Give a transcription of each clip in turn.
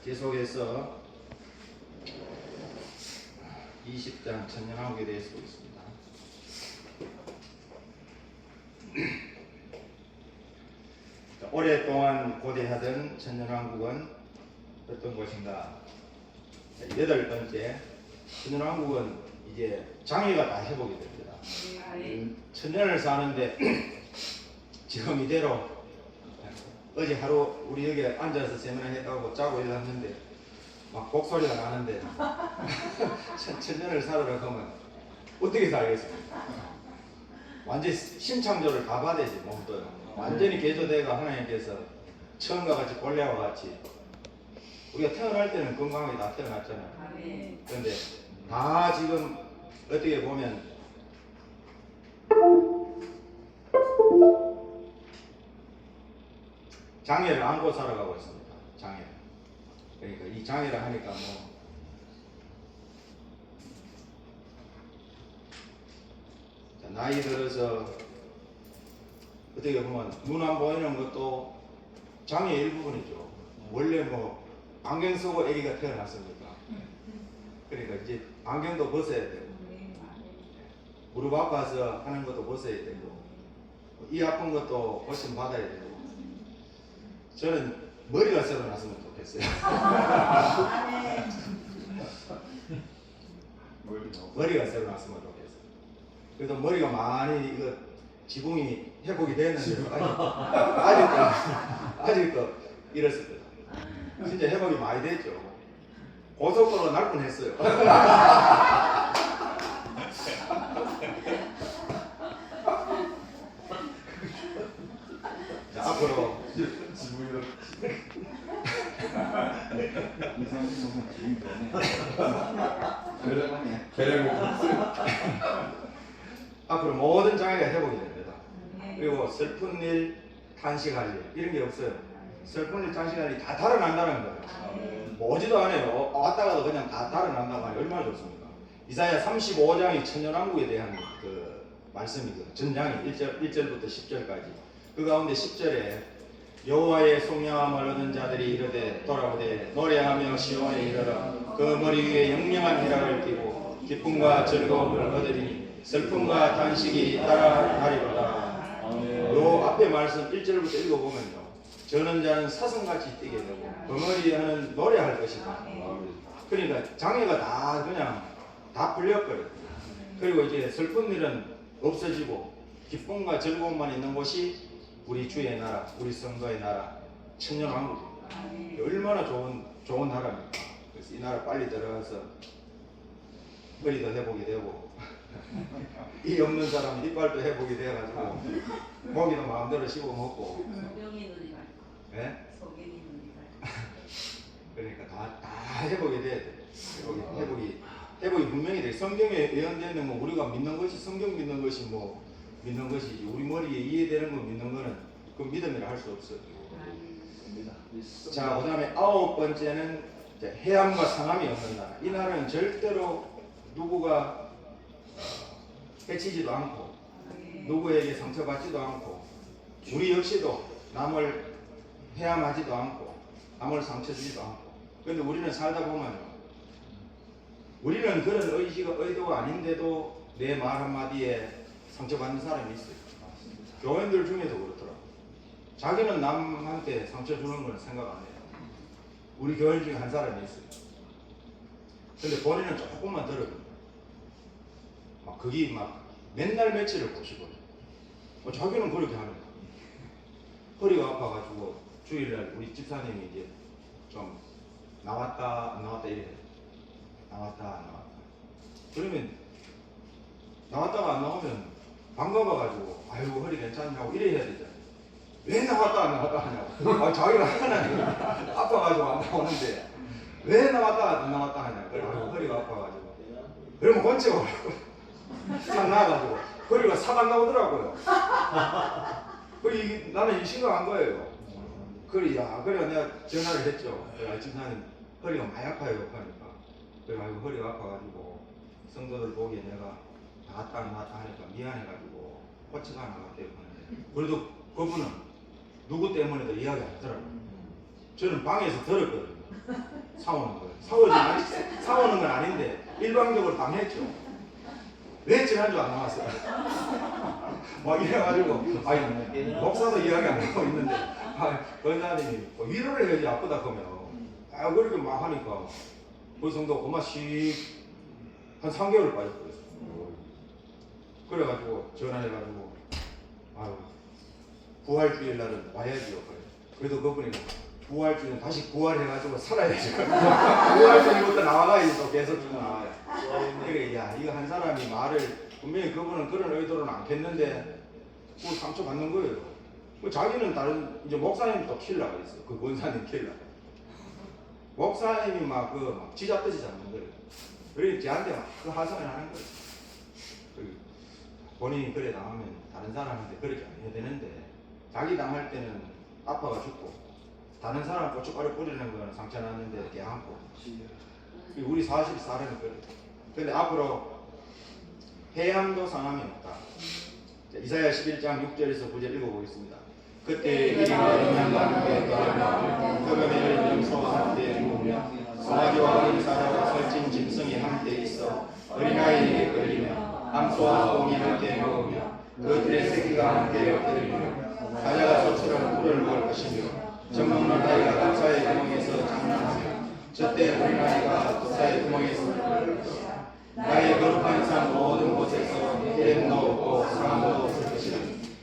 계속해서 20장 천년왕국에 대해서 보겠습니다. 오랫동안 고대하던 천년왕국은 어떤 것인가? 8번째, 천년왕국은 이제 장애가 다 회복이 됩니다. 천년을 사는데 지금 이대로 어제 하루 우리 여기 앉아서 세미나 했다고 자고 일어났는데 막 곡소리가 나는데 천년을 살으라 하면 어떻게 살겠습니까? 완전히 신창조를 다 받아야지. 몸도 완전히 개조되가 하나님께서 처음과 같이 본래와 같이 우리가 태어날 때는 건강하게 다 태어났잖아요. 그런데 다 지금 어떻게 보면 장애를 안고 살아가고 있습니다. 장애. 그러니까 이 장애를 하니까 나이 들어서 어떻게 보면 눈 안 보이는 것도 장애의 일부분이죠. 원래 안경 쓰고 아기가 태어났습니까? 그러니까 이제 안경도 벗어야 되고 무릎 아파서 하는 것도 벗어야 되고 이 아픈 것도 고침 받아야 되고 저는 머리가 새로 났으면 좋겠어요. 머리가 새로 났으면 좋겠어요. 그래도 머리가 많이 이거 지붕이 회복이 됐는데 아직도 이렇습니다. 진짜 회복이 많이 됐죠. 고속도로 날 뻔했어요. 자, 앞으로 앞으로 모든 장애가 회복이 됩니다. 그리고 슬픈 일, 탄식할 일 이런 게 없어요. 슬픈 일, 탄식할 일 다 달아난다는 거예요. 오지도 않아요. 왔다가도 그냥 다 달아난다고 하니 얼마나 좋습니까? 이사야 35장이 천년왕국에 대한 그 말씀이거든요. 전장이 1절부터 10절까지. 그 가운데 10절에 여호와의 속량함을 얻은 자들이 이르되 돌아오되 노래하며 시온에 이르러 그 머리 위에 영영한 희락을 띠고 기쁨과 즐거움을 얻으리니 슬픔과 탄식이 따라가리로다. 요 앞에 말씀 1절부터 읽어보면요, 저는 자는 사슴같이 뛰게 되고 그 머리에는 노래할 것이다. 그러니까 장애가 다 그냥 다 풀려버려요. 그리고 이제 슬픈 일은 없어지고 기쁨과 즐거움만 있는 곳이 우리 주의 나라, 우리 성도의 나라, 천년왕국입니다. 얼마나 좋은 나라입니까? 그래서 이 나라 빨리 들어가서 머리도 회복이 되고 이 없는 사람 이빨도 회복이 돼가지고 고기도 마음대로 씹어 먹고. 네? 그러니까 다 회복이 돼야 돼. 회복이 분명히 돼. 성경에 예언되는 거 우리가 믿는 것이 성경 믿는 것이 믿는 것이지 우리 머리에 이해되는 거 믿는 거는 그 믿음이라 할 수 없어요. 자, 그 다음에 9번째는 해함과 상함이 없는 나라. 이 나라는 절대로 누구가 해치지도 않고 누구에게 상처받지도 않고 우리 역시도 남을 해함하지도 않고 남을 상처주지도 않고. 그런데 우리는 살다 보면 우리는 그런 의도가 아닌데도 내 말 한마디에 상처받는 사람이 있어요. 교인들 중에도 그렇더라고. 자기는 남한테 상처 주는 건 생각 안 해요. 우리 교인 중에 한 사람이 있어요. 근데 본인은 조금만 들어요. 그게 맨날 며칠을 보시고 자기는 그렇게 합니다. 허리가 아파가지고 주일날 우리 집사님이 이제 좀 나왔다 안 나왔다 이래요. 나왔다 안 나왔다. 그러면 나왔다가 안 나오면 반가워가지고 아유 허리 괜찮냐고 이래 해야 되잖아요. 왜 나왔다 안 나왔다 하냐고. 자기가 하나님 아파가지고 안 나오는데 왜 나왔다 안 나왔다 하냐고. 아유 허리가 아파가지고. 그러면 권체가 싹 나와가지고 허리가 싹 안 나오더라고요. 나는 이 심각한 거예요. 그래 내가 전화를 했죠. 집사님 허리가 많이 아파요 하니까. 그래 허리가 아파가지고 성도들 보기에 내가 나왔다 안 나왔다 하니까 미안해가지고 코치가 나왔대요 하는데 그래도 그분은 누구 때문에도 이야기 안 하더라고요. 저는 방에서 들었거든요. 싸우는 거예요. 싸우는 건 아닌데 일방적으로 당했죠. 왜 지난주 안 나왔어요? 막 이래가지고 아니 목사도 이야기 안 하고 있는데 권사님이 위로를 해야지 아프다 그러면 그렇게 막 하니까 그 성도 고마씩 한 3개월 빠졌어요. 그래가지고 전화해가지고 아유 부활주일 날은 와야지요. 그래도 그분이 부활주일은 다시 부활해가지고 살아야지. 부활주일부터 나와가야지 또 계속 나와요. 그래, 야 이거 한 사람이 말을 분명히 그분은 그런 의도로는 않겠는데 그 상처 받는 거예요. 자기는 다른 이제 목사님 또 킬라가 있어. 그 권사님 킬라. 목사님이 막 지잡듯이 잡는 거예요. 그러니 저한테 막 그 하성을 하는 거예요. 본인이 그래 당하면 다른 사람한테 그렇게 안 해야 되는데 자기 당할 때는 아빠가 죽고 다른 사람 고춧가루 뿌리는 거는 상처 났는데 대안고 우리 44년은 그래. 근데 앞으로 해양도 상함이 없다. 이사야 11장 6절에서 9절 읽어보겠습니다. 그때 이리가 어린양과 함께 떠나며 흑암의 염소와 함께 누우며 송아지와 어린 사자와 설진 짐승이 함께 있어 어린아이에게 끌리며 암소와 곰이 함께 먹으며 그들의 새끼가 함께 엎드리며 사자가 소처럼 꿀을 먹을 것이며 젖먹는 아이가 독사의 구멍에서 장난하며 저때 어린아이가 독사의 구멍에서 먹을 것이다. 나의 거룩한 산 모든 곳에서 뱀도 없고 사람도 없을 것이다.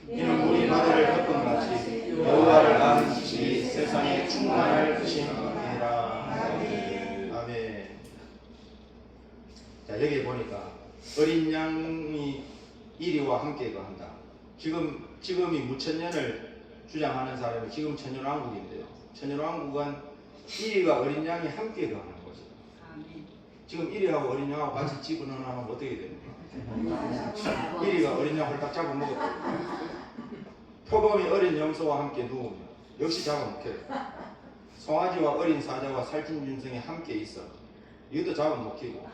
이는 물이 바다를 덮은 같이 여호와를 아는 지식이 세상에 충만할 것임이라. 아멘. 자 여기 보니까 어린 양이 이리와 함께 거한다. 지금이 무천년을 주장하는 사람이 지금 천년왕국인데요. 천년왕국은 이리가 어린 양이 함께 거하는 거죠. 지금 이리하고 어린 양하고 같이 집어넣으면 어떻게 됩니까? 이리가 어린 양 홀딱 잡아먹었다. 표범이 어린 염소와 함께 누우며 역시 잡아먹혀요. 송아지와 어린 사자와 살찐 짐승이 함께 있어 이것도 잡아먹히고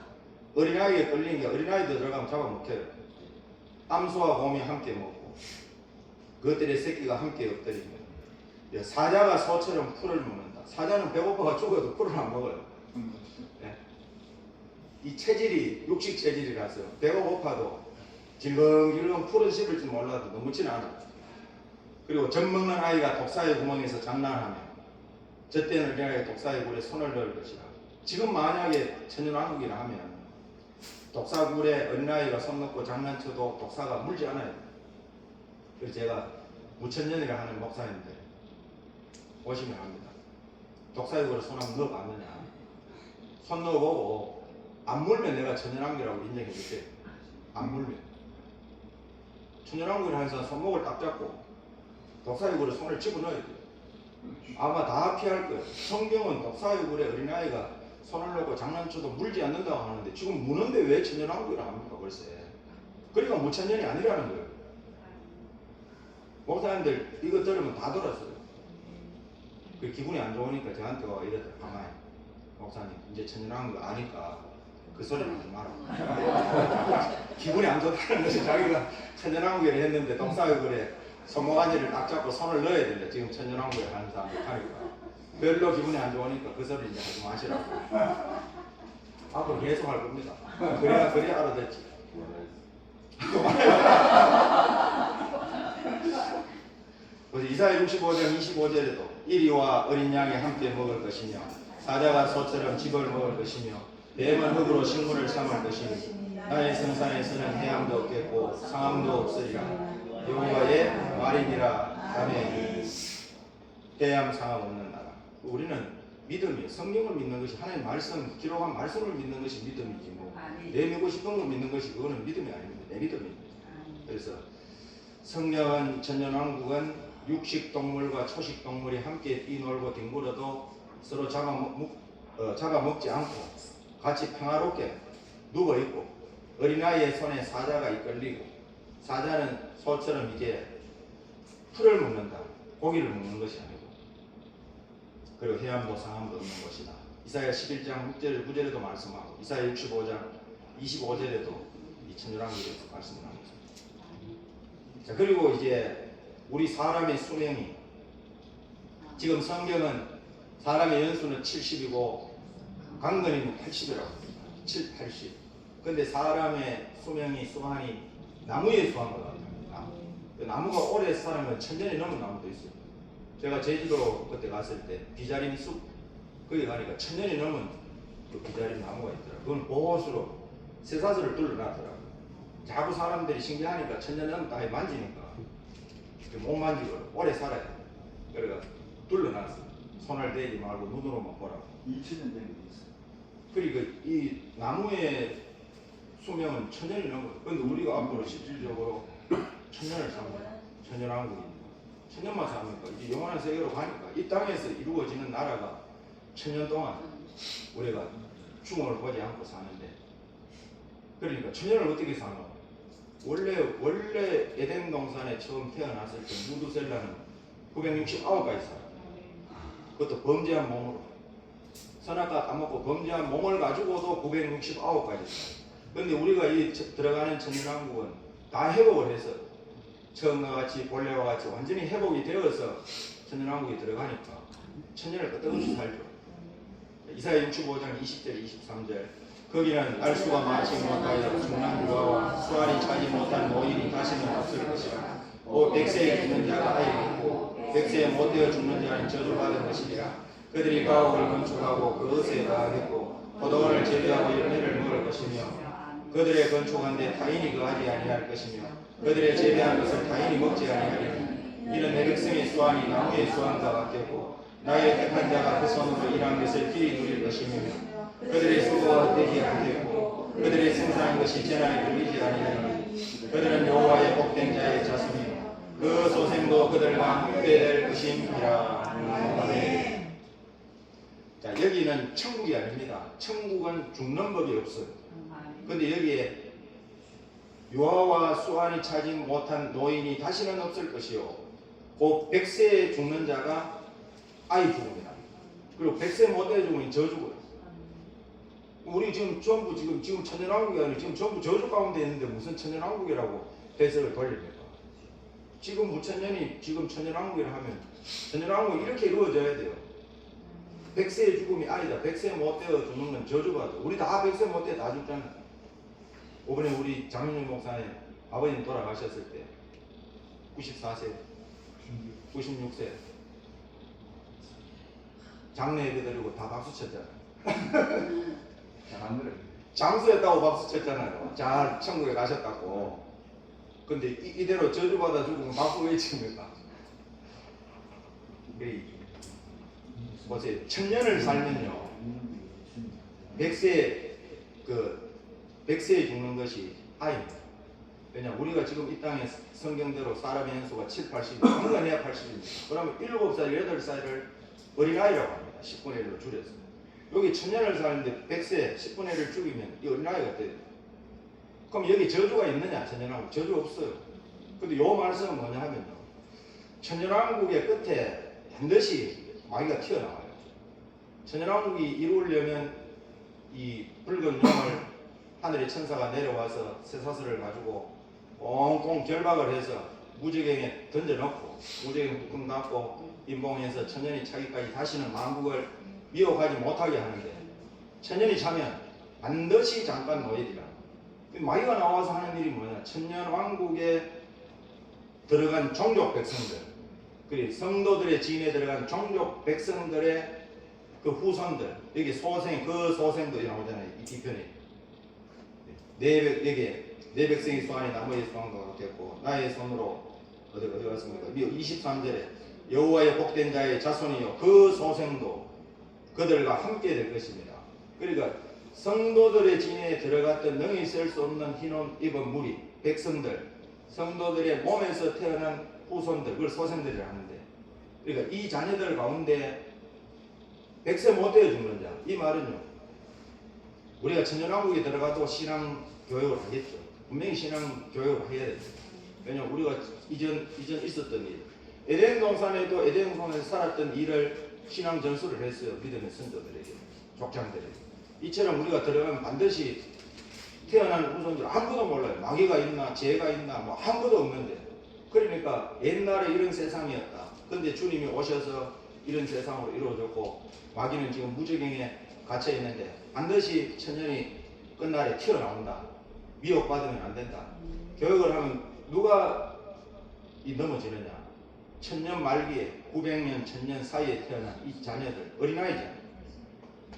어린아이에 끌리는 게 어린아이도 들어가면 잡아먹혀요. 암소와 곰이 함께 먹고 그것들의 새끼가 함께 엎드리며 사자가 소처럼 풀을 먹는다. 사자는 배고파가 죽어도 풀을 안 먹어요. 네. 이 체질이 육식 체질이라서 배가 고파도 질겅질겅 풀을 씹을 줄 몰라도 너무치는 않아요. 그리고 젖 먹는 아이가 독사의 구멍에서 장난하며 저때는 어린아이가 독사의 굴에 손을 넣을 것이다. 지금 만약에 천년왕국이라 하면 독사굴에 어린아이가 손 넣고 장난쳐도 독사가 물지 않아요. 그래서 제가 무천년이라 하는 목사님들 오시면 합니다. 독사의 굴에 손 한번 넣어봤느냐. 손 넣어보고 안 물면 내가 천년왕국이라고 인정해 줄게요. 안 물면. 천년왕국이라 해서 손목을 딱 잡고 독사의 굴에 손을 집어넣어야 돼요. 아마 다 피할 거예요. 성경은 독사의 굴에 어린아이가 손을 넣고 장난쳐도 물지 않는다고 하는데 지금 무는데 왜 천년왕국이라 합니까 벌써. 그러니까 무천년이 아니라는 거예요. 목사님들 이거 들으면 다 돌았어요. 그 기분이 안 좋으니까 저한테 와 이랬더니 가만히 목사님 이제 천년왕국 아니까 그 소리는 하지 마라. 기분이 안 좋다는 것이 자기가 천년왕국이라 했는데 독사의 굴에 손모가지를 딱 잡고 손을 넣어야 된다. 지금 천년왕국에 가는 사람들 하니까 별로 기분이 안 좋으니까 그 소리 이제 하지 마시라고. 앞으로 계속 할 겁니다. 그래야 알아듣지. 이사야 65장 25절에도 이리와 어린 양이 함께 먹을 것이며 사자가 소처럼 집을 먹을 것이며 뱀은 흙으로 식물을 삼을 것이니 나의 성산에서는 해함도 없겠고 상함도 없으리라. 여호와의 말이니라. 아멘. 해양 상함 없는 나라. 우리는 믿음이에요. 성경을 믿는 것이 하나님 말씀, 기록한 말씀을 믿는 것이 믿음이지 뭐 내 믿고 싶은 걸 믿는 것이 그거는 믿음이 아닙니다. 내 믿음입니다. 그래서 성경은 천년왕국은 육식 동물과 초식 동물이 함께 뛰놀고 뒹굴어도 서로 잡아먹지 않고 같이 평화롭게 누워있고 어린아이의 손에 사자가 이끌리고 사자는 소처럼 이제 풀을 먹는다. 고기를 먹는 것이 아니고 그리고 해함도 상함도 없는 것이다. 이사야 11장 6절 9절에도 말씀하고 이사야 65장 25절에도 이 천년왕국에 대해서 말씀을 하고 있습니다. 자 그리고 이제 우리 사람의 수명이 지금 성경은 사람의 연수는 70이고 강건이면 80이라고 7, 80. 근데 사람의 수명이 수한이 나무에 수한 것 같아요. 나무가 오래 사는 천년이 넘은 나무도 있어요. 제가 제주도 그때 갔을 때 비자림 숲 거기 가니까 천년이 넘은 그 비자림 나무가 있더라고요. 그건 보호수로 쇠사슬을 둘러놨더라고요. 자꾸 사람들이 신기하니까 천년 넘다 해 만지니까 못 만지고 오래 살아야 돼. 그래가 둘러놨어요. 손을 대지 말고 눈으로만 보라고. 2000년 된 게 있어요. 그러니까 이 나무의 수명은 천년이 넘어요. 그런데 우리가 앞으로 실질적으로 천년을 삽니다. 천년왕국입니다. 천년만 삽니까? 이제 영원한 세계로 가니까 이 땅에서 이루어지는 나라가 천년 동안 우리가 죽음을 보지 않고 사는데, 그러니까 천년을 어떻게 사노? 원래 에덴 동산에 처음 태어났을 때 무두셀라는 969까지 살아요. 그것도 범죄한 몸으로. 선악과 따먹고 범죄한 몸을 가지고도 969까지 살아요. 그런데 우리가 이 들어가는 천년왕국은 다 회복을 해서 처음과 같이 본래와 같이 완전히 회복이 되어서 천년왕국에 들어가니까 천년을 끄떡없이 살죠. 이사야 65장 20절 23절 거기는 알 수가 많지 못하여 중난 유아와 수알이 차지 못한 노인이 다시는 없을 것이라. 오 백세에 죽는 자가 아예 있고 백세에 못되어 죽는 자는 저주받은 것이라. 그들이 가옥을 건축하고 그것에 가하겠고 포도원을 재배하고 열매를 먹을 것이며 그들의 건축한데 타인이 거하지 아니할 것이며 그들의 재배한 것을 타인이 먹지 아니하리니 이는 내 백성의 수완이 나무의 수완과 같겠고 나의 택한 자가 그 손으로 일한 것을 길이 누릴 것이며 그들의 수고가 헛되지 않겠고 그들의 생산한 것이 재난에 걸리지 아니하리니 그들은 여호와의 복된 자의 자손이요 그 소생도 그들과 함께 될 것임이라. 아멘. 자, 여기는 천국이 아닙니다. 천국은 죽는 법이 없어요. 근데 여기에 유아와 수완이 차지 못한 노인이 다시는 없을 것이요 곧 100세에 죽는 자가 아이 죽음이다. 그리고 100세 못해 죽으니 저주고요. 우리 지금 전부 지금 천년왕국이 아니고 지금 전부 저주 가운데 있는데 무슨 천년왕국이라고 대세를 돌립니까? 지금 무천년이 지금 천년왕국이라 하면 천년왕국이 이렇게 이루어져야 돼요. 100세의 죽음이 아니다. 100세 못되어 죽는 건 저주받아. 우리 다 100세 못되어 다 죽잖아. 이번에 우리 장윤영 목사님 아버님 돌아가셨을 때 94세 96세 장례 예배 드리고 다 박수 쳤잖아요. 잘안 그래. 장수했다고 박수 쳤잖아요. 잘 천국에 가셨다고. 근데 이대로 저주받아 죽으면 박수 왜 칩니까? 보세요. 천년을 살면요 100세에 죽는 것이 아입니다. 왜냐 우리가 지금 이 땅에 성경대로 사람의 연수가 7, 80, 인간해야 80입니다. 그러면 7살, 8살을 어린아이라고 합니다. 10분의 1로 줄여서. 여기 천년을 사는데 100세 10분의 1을 죽이면 이 어린아이가 돼요. 그럼 여기 저주가 있느냐? 천년왕국 저주 없어요. 근데 요 말씀은 뭐냐 하면요 천년왕국의 끝에 반드시 마귀가 튀어나와요. 천년왕국이 이루려면 이 붉은 용을 하늘의 천사가 내려와서 쇠사슬을 가지고 꽁꽁 결박을 해서 무지개에 던져놓고 무지개 뚜껑 닫고 인봉해서 천년이 차기까지 다시는 만국을 미혹하지 못하게 하는데 천년이 차면 반드시 잠깐 노예리라. 마귀가 나와서 하는 일이 뭐냐? 천년왕국에 들어간 종족 백성들, 그리고 성도들의 지인에 들어간 종족 백성들의 그 후손들, 여기 소생, 그 소생들이 나오잖아요. 이 뒤편에 내 백성의 수완이 나무의 수완과 같겠고 나의 손으로 어디 갔습니까? 23절에 여호와의 복된 자의 자손이요 그 소생도 그들과 함께 될 것입니다. 그러니까 성도들의 진에 들어갔던 능히 셀 수 없는 흰옷 입은 무리 백성들, 성도들의 몸에서 태어난 후손들, 그걸 소생들이라 하는데, 그러니까 이 자녀들 가운데 100세 못 되어 죽는 자, 이 말은요 우리가 천년왕국에 들어가도 신앙 교육을 하겠죠. 분명히 신앙 교육을 해야 돼요. 왜냐하면 우리가 이전 있었던 일, 에덴 동산에도 에덴 동산에서 살았던 일을 신앙 전수를 했어요. 믿음의 선조들에게, 족장들에게. 이처럼 우리가 들어가면 반드시 태어난 후손들 아무도 몰라요. 마귀가 있나 죄가 있나 뭐 아무도 없는데, 그러니까 옛날에 이런 세상이었다. 근데 주님이 오셔서 이런 세상으로 이루어졌고 마귀는 지금 무적행에 갇혀 있는데 반드시 천년이 끝날에 튀어나온다. 미혹받으면 안 된다. 교육을 하면 누가 이 넘어지느냐? 천년 말기에 900년, 천년 사이에 태어난 이 자녀들, 어린아이잖아요.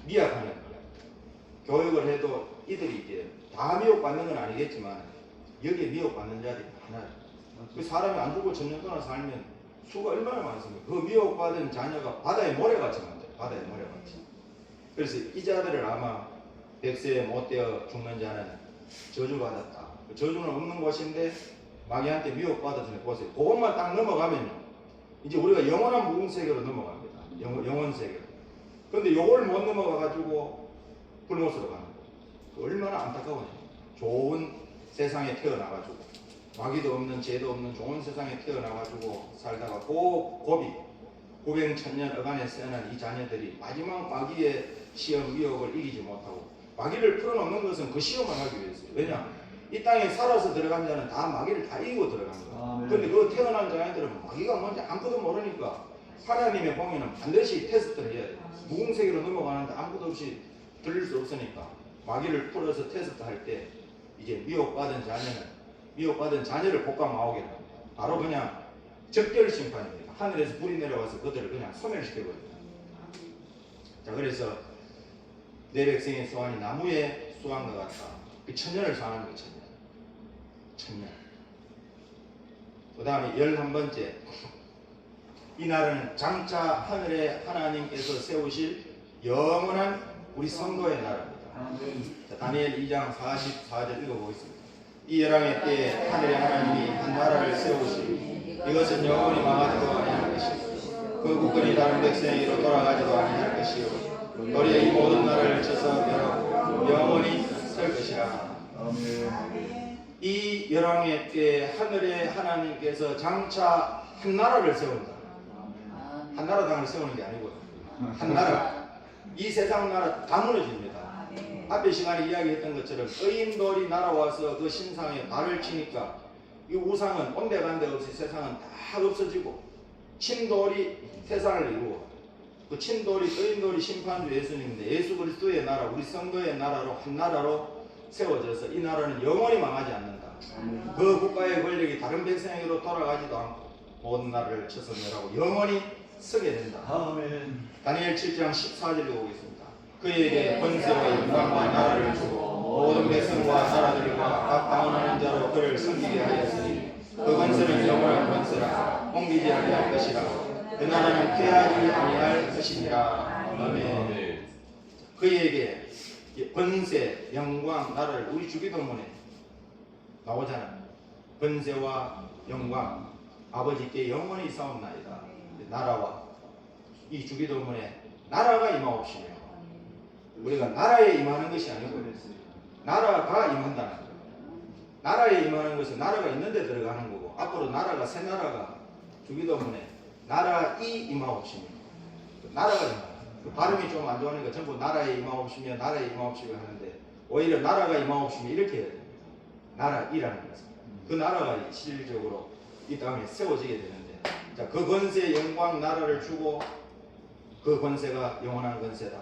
미약한 애들. 교육을 해도 이들이 이제 다 미혹받는 건 아니겠지만 여기에 미혹받는 자들이 많아요. 그 사람이 안 죽고 천년 동안 살면 수가 얼마나 많습니까? 그 미혹받은 자녀가 바다의 모래같이 만져요. 바다의 모래같이. 그래서 이 자들을 아마 백세에 못되어 죽는 자는 저주받았다. 그 저주는 없는 곳인데 마귀한테 미혹받았으니 보세요. 그것만 딱 넘어가면요. 이제 우리가 영원한 무궁세계로 넘어갑니다. 영원세계로. 그런데 요걸 못 넘어가가지고 불못으로 가는 거. 얼마나 안타까우냐. 좋은 세상에 태어나가지고 마귀도 없는 죄도 없는 좋은 세상에 태어나가지고 살다가 고비 900, 1000년 어간에 세어난 이 자녀들이 마지막 마귀의 시험 미혹을 이기지 못하고 마귀를 풀어놓는 것은 그 시험을 하기 위해서요. 왜냐? 이 땅에 살아서 들어간 자는 다 마귀를 다 이기고 들어간 거예요. 그런데 그 태어난 자녀들은 마귀가 뭔지 아무것도 모르니까 하나님의 공의는 반드시 테스트를 해야 돼요. 무궁세계로 넘어가는데 아무것도 없이 들릴 수 없으니까 마귀를 풀어서 테스트할 때 이제 미혹받은 자녀를 볶아마오게 합니다. 바로 그냥 적결 심판입니다. 하늘에서 불이 내려와서 그들을 그냥 소멸시켜버립니다. 자, 그래서 내 백성의 소환이 나무의 수완과 같다. 그 천년을 소환하는 거예요. 천년. 그 다음에 11번째, 이 날은 장차 하늘에 하나님께서 세우실 영원한 우리 성도의 나라입니다. 자, 다니엘 2장 44절 읽어보겠습니다. 이 열왕의 때에 하늘의 하나님이 한 나라를 세우시니 이것은 영원히 망하지도 아니할 것이요 그 국권이 다른 백성에게로 돌아가지도 아니할 것이요 도리어 이 모든 나라를 쳐서 멸하고 영원히 설 것이라. 이 열왕의 때에 하늘의 하나님께서 장차 한 나라를 세운다. 한 나라당을 세우는 게 아니고요. 한 나라. 이 세상 나라 다 무너집니다. 앞에 시간에 이야기했던 것처럼 의인돌이 날아와서 그 신상에 발을 치니까 이 우상은 온데간데 없이 세상은 다 없어지고 친돌이 세상을 이루어 그 친돌이 의인돌이 심판주 예수님인데 예수 그리스도의 나라 우리 성도의 나라로 한 나라로 세워져서 이 나라는 영원히 망하지 않는다. 그 국가의 권력이 다른 백성에게로 돌아가지도 않고 모든 나라를 쳐서 멸하고 영원히 서게 된다. 아멘. 다니엘 7장 14절에 오겠습니다. 그에게 권세와 영광과 나라를 주고 모든 백성과 나라들과 각 방언하는 자로 그를 섬기게 하였으니 그 권세는 영원한 권세라 옮기지 아니할 것이라 그 나라는 패하지 아니할 것이니라. 아멘. 그에게 권세, 영광, 나라를 우리 주기도문에 나오잖아요. 권세와 영광 아버지께 영원히 있사옵나이다. 나라와 이 주기도문에 나라가 임하옵시며 우리가 나라에 임하는 것이 아니고 나라가 임한다는 거예요. 나라에 임하는 것은 나라가 있는데 들어가는 거고 앞으로 나라가 새 나라가 주기도문에 나라이 임하옵시며 나라가 임하는 그 발음이 좀 안 좋으니까 전부 나라에 임하옵시며 나라에 임하옵시며 하는데 오히려 나라가 임하옵시며 이렇게 해야 됩니다. 나라이라는 것은 그 나라가 실질적으로 이 땅에 세워지게 되는데 자, 그 권세 영광 나라를 주고 그 권세가 영원한 권세다.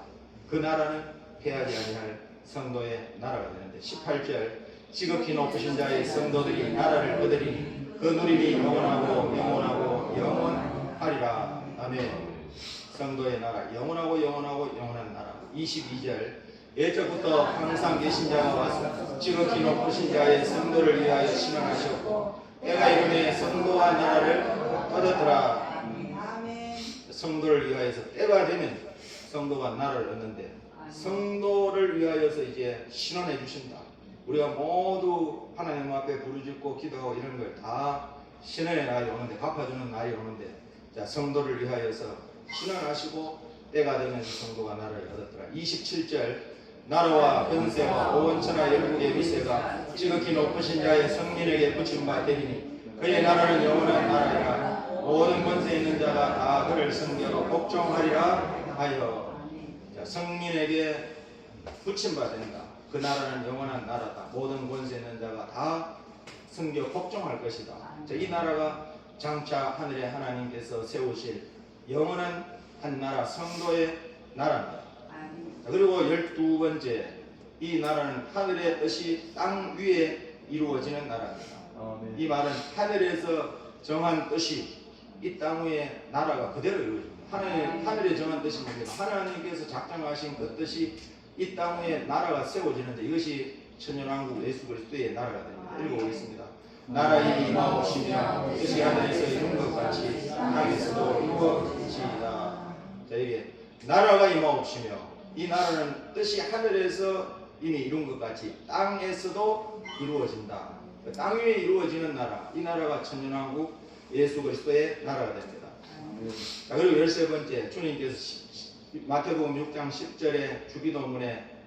그 나라는 패하지 아니할 성도의 나라가 되는데 18절 지극히 높으신 자의 성도들이 나라를 얻으리니 그 누림이 영원하고 영원하고 영원하리라. 아멘. 성도의 나라 영원하고 영원하고 영원한 나라. 22절 예적부터 항상 계신 자가 와서 지극히 높으신 자의 성도를 위하여 신앙하셨고 때가 이르매 성도와 나라를 얻었더라. 성도를 위하여서 때가 되면 성도가 나라를 얻는데 성도를 위하여서 이제 신원해 주신다. 우리가 모두 하나님 앞에 부르짖고 기도하고 이런 걸 다 신원의 날이 오는데 갚아주는 날이 오는데 자 성도를 위하여서 신원하시고 때가 되면 성도가 나라를 얻었더라. 27절 나라와 권세와 오원천하 열국의 위세가 지극히 높으신 자의 성민에게 붙임 바 되리니 그의 나라는 영원한 나라이라 모든 권세 있는 자가 다 그를 섬겨 복종하리라 하여. 자, 성민에게 붙임 바 된다. 그 나라는 영원한 나라다. 모든 권세 있는 자가 다 섬겨 복종할 것이다. 자, 이 나라가 장차 하늘의 하나님께서 세우실 영원한 한 나라 성도의 나라입니다. 자, 그리고 12번째, 이 나라는 하늘의 뜻이 땅 위에 이루어지는 나라입니다. 아멘. 이 말은 하늘에서 정한 뜻이 이 땅 위에 나라가 그대로 이루어집니다. 하늘에 정한 뜻이 뭡니까? 하나님께서 작정하신 그 뜻이 이 땅 위에 나라가 세워지는데 이것이 천년왕국 예수 그리스도의 나라가 됩니다. 읽어보겠습니다. 나라의 임하옵시며 뜻이 하늘에서 이룬 것 같이 땅에서도 이루어지이다. 자, 이게 나라가 임하옵시며, 이 나라는 뜻이 하늘에서 이미 이룬 것 같이 땅에서도 이루어진다. 땅 위에 이루어지는 나라, 이 나라가 천년왕국 예수 그리스도의 나라가 됩니다. 자, 그리고 13번째, 주님께서 마태복음 6장 10절에 주기도문에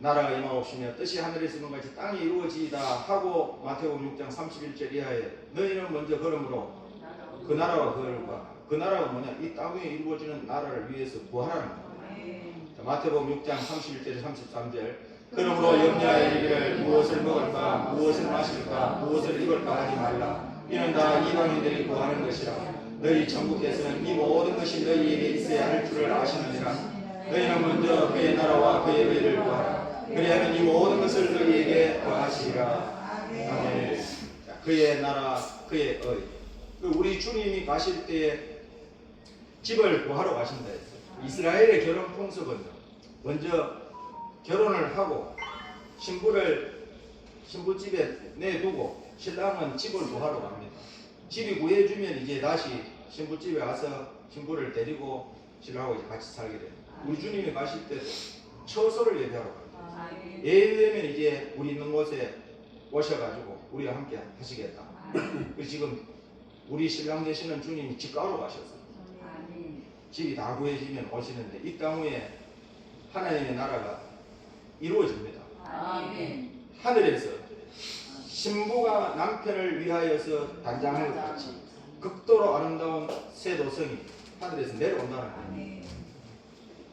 나라가 임하옵시며 뜻이 하늘에서 이룬 것 같이 땅이 이루어지이다 하고 마태복음 6장 31절 이하에 너희는 먼저 걸음으로 그 나라와 그 나라가 뭐냐? 이 땅 위에 이루어지는 나라를 위해서 구하라는 거예요. 자, 마태복음 6장 31절에 33절 그러므로 염려하여 이르기를 무엇을 먹을까 무엇을 마실까 무엇을 입을까 하지 말라. 이는 다 이방인들이 구하는 것이라. 너희 천국에서는 이 모든 것이 너희에게 있어야 할 줄을 아시느니라. 너희는 먼저 그의 나라와 그의 의를 구하라. 그리하면 이 모든 것을 너희에게 더하시리라. 아멘. 자, 그의 나라 그의 의. 우리 주님이 가실 때에 집을 구하러 가신다 했어요. 이스라엘의 결혼 풍습은 먼저 결혼을 하고 신부집에 내두고 신랑은 집을 구하러 갑니다. 집이 구해주면 이제 다시 신부집에 와서 신부를 데리고 신랑하고 이제 같이 살게 됩니다. 우리 주님이 가실 때도 처소를 예배하러 갑니다. 예배되면 이제 우리 있는 곳에 오셔가지고 우리와 함께 하시겠다. 그래서 지금 우리 신랑 되시는 주님이 집가로 가셨어요. 집이 다 구해지면 오시는데 이 땅 위에 하나님의 나라가 이루어집니다. 하늘에서 신부가 남편을 위하여서 단장하는 것 같이 극도로 아름다운 새 도성이 하늘에서 내려온다는 거예요.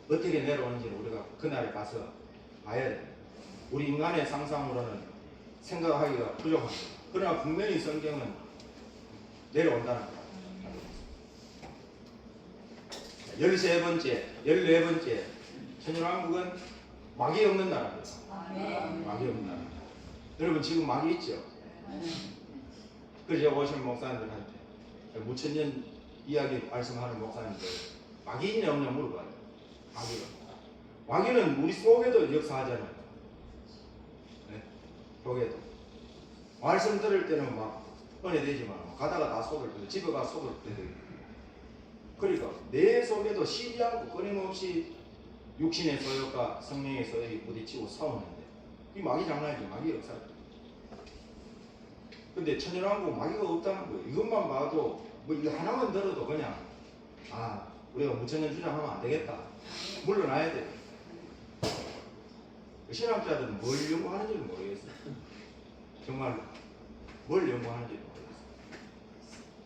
어떻게 내려오는지는 우리가 그날에 가서 봐야 됩니다. 우리 인간의 상상으로는 생각하기가 부족합니다. 그러나 분명히 성경은 내려온다는 거예요. 14번째 천년왕국은 마귀 없는 나라입니다. 마귀 없는 나라. 여러분 지금 마귀 있죠? 그래서 제가 오신 목사님들한테 무천년 이야기 말씀하는 목사님들 마귀 있냐 없냐 물어봐요. 마귀는 우리 속에도 역사하잖아요. 네? 속에도 말씀 들을 때는 막 은혜되지만 가다가 다 속을 때도 집에 가 속을 때도 그러니까 내 속에도 쉬지 않고 끊임없이 육신의 소욕과 성령의 소욕이 부딪히고 싸우는데 이 마귀 장난이지. 마귀 역사죠. 근데 천년왕국 마귀가 없다는 거예요. 이것만 봐도 뭐 이거 하나만 들어도 그냥 우리가 무천년 주장하면 안 되겠다. 물러나야 돼. 신학자들은 뭘 연구하는지 모르겠어요. 정말로 뭘 연구하는지 모르겠어요.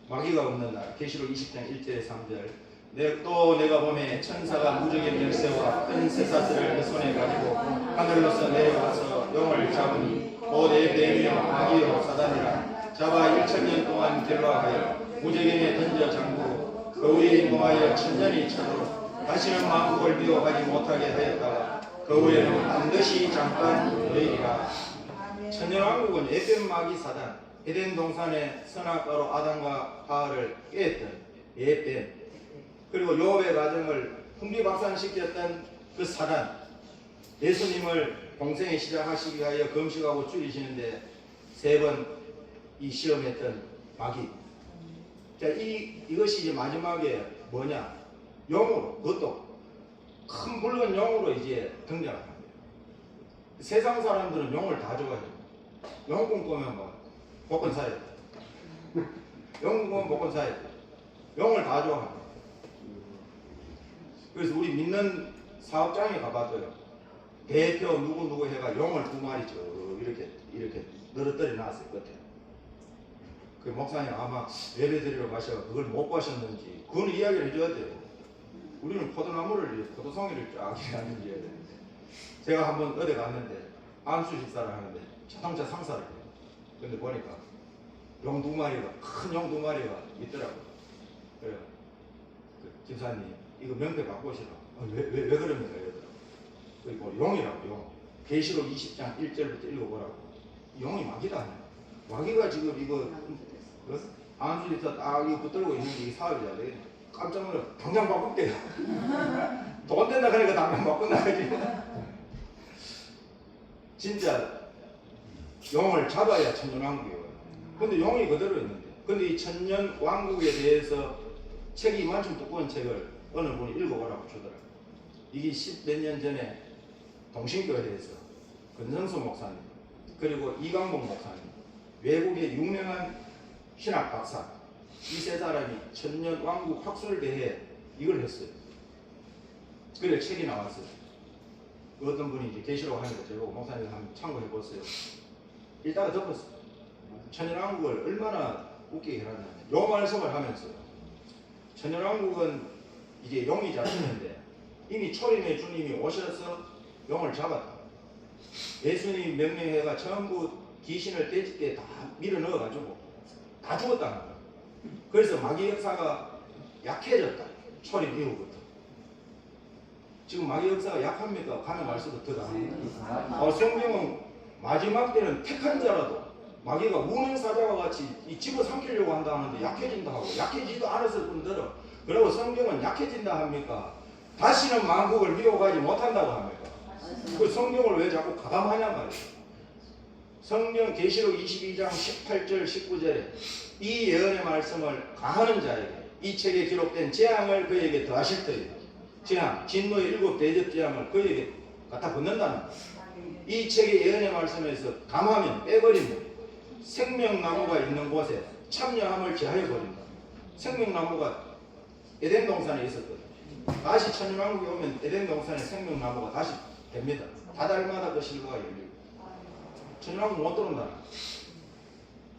마귀가 없는 나라. 계시록 20장 1절에 3절 또 내가 보매 천사가 무적의 열쇠와 큰 쇠사슬을 그 손에 가지고 하늘로서 내려와서 용을 잡으니 곧 에베이며 마귀요 사단이라 잡아 1000년 동안 결박하여 무적행에 던져 잠그고 그 위에 모하여 천년이 차도록 다시는 만국을 미워하지 못하게 하였다가 그 후에는 반드시 잠깐 너희리라. 천년왕국은 에덴 마귀 사단, 에덴 동산의 선악과로 아담과 하와를 깼던 에덴, 그리고 요업의 가정을 풍비박산시켰던 그 사단, 예수님을 공생에 시작하시기 위하여 금식하고 줄이시는데 3번 이 시험했던 마귀. 자, 이것이 이제 마지막에 뭐냐? 용으로, 그것도 큰 붉은 용으로 이제 등장을 합니다. 세상 사람들은 용을 다 좋아해요. 용 꿈꾸면 뭐 복권 사야 돼. 용 꿈꾸면 복권 사야 돼. 용을 다 좋아합니다. 그래서 우리 믿는 사업장에 가봐도요. 대표 누구 해가 용을 2마리 이렇게 늘어뜨려 놨어요. 끝에. 그 목사님 아마 예배드리러 가셔서 그걸 못 보셨는지 그건 이야기를 해줘야 돼요. 우리는 포도송이를 쫙 하는지 해야 되는데 제가 한번 어디 갔는데 안수 식사를 하는데 자동차 상사를 해요. 근데 보니까 용 2마리가 큰 용 2마리가 있더라고요. 그래요. 그 집사님 이거 명패 바꾸시라. 왜 그럽니까? 얘들아. 그리고 용이라고 용. 계시록 20장 1절부터 읽어보라고. 용이 마귀다. 마귀가 지금 이거 안수에서 딱 이거 붙들고 있는 게 이 사업이 잘 되겠네. 깜짝 놀라 당장 바꿀게요. 돈 된다 그러니까 당장 바꾼다지. 진짜 용을 잡아야 천년왕국이에요. 근데 용이 그대로 있는데. 근데 이 천년왕국에 대해서 책이 이만큼 두꺼운 책을 어느 분이 읽어보라고 주더라고요. 이게 10몇 년 전에 동신교회에서 권성수 목사님 그리고 이광복 목사님 외국의 유명한 신학 박사 이 세 사람이 천년왕국 학술대회에 이걸 했어요. 그래 책이 나왔어요. 어떤 분이 이제 계시라고 하니까 제가 목사님 한번 참고해 보세요. 읽다가 덮었어요. 천년왕국을 얼마나 웃기게 해놨냐면 요 말씀을 하면서요. 천년왕국은 이제 용이 잡히는데 이미 초림의 주님이 오셔서 용을 잡았다. 예수님 명령해가 전부 귀신을 떼집게 다 밀어 넣어가지고 다 죽었다는 거야. 그래서 마귀 역사가 약해졌다. 초림 이후부터. 지금 마귀 역사가 약합니까? 가는 말씀도 더 나옵니다. 성경은 마지막 때는 택한 자라도 마귀가 우는 사자와 같이 이 집어삼키려고 한다 하는데 약해진다 하고 약해지지도 않았을 뿐더러 그리고 성경은 약해진다 합니까? 다시는 만국을 미혹하지 못한다고 합니까? 그 성경을 왜 자꾸 가담하냐 말이에요. 성경 계시록 22장 18절 19절에 이 예언의 말씀을 가하는 자에게 이 책에 기록된 재앙을 그에게 더하실 터이다. 재앙, 진노의 7 대접 재앙을 그에게 갖다 붙는다는 거예요. 이 책의 예언의 말씀에서 감하면 빼버리면 생명나무가 있는 곳에 참여함을 제하여 버린다. 생명나무가 에덴 동산에 있었거든요. 다시 천년왕국에 오면 에덴 동산에 생명나무가 다시 됩니다. 다달마다 그 실과가 열리고 천년왕국 못 들어온다.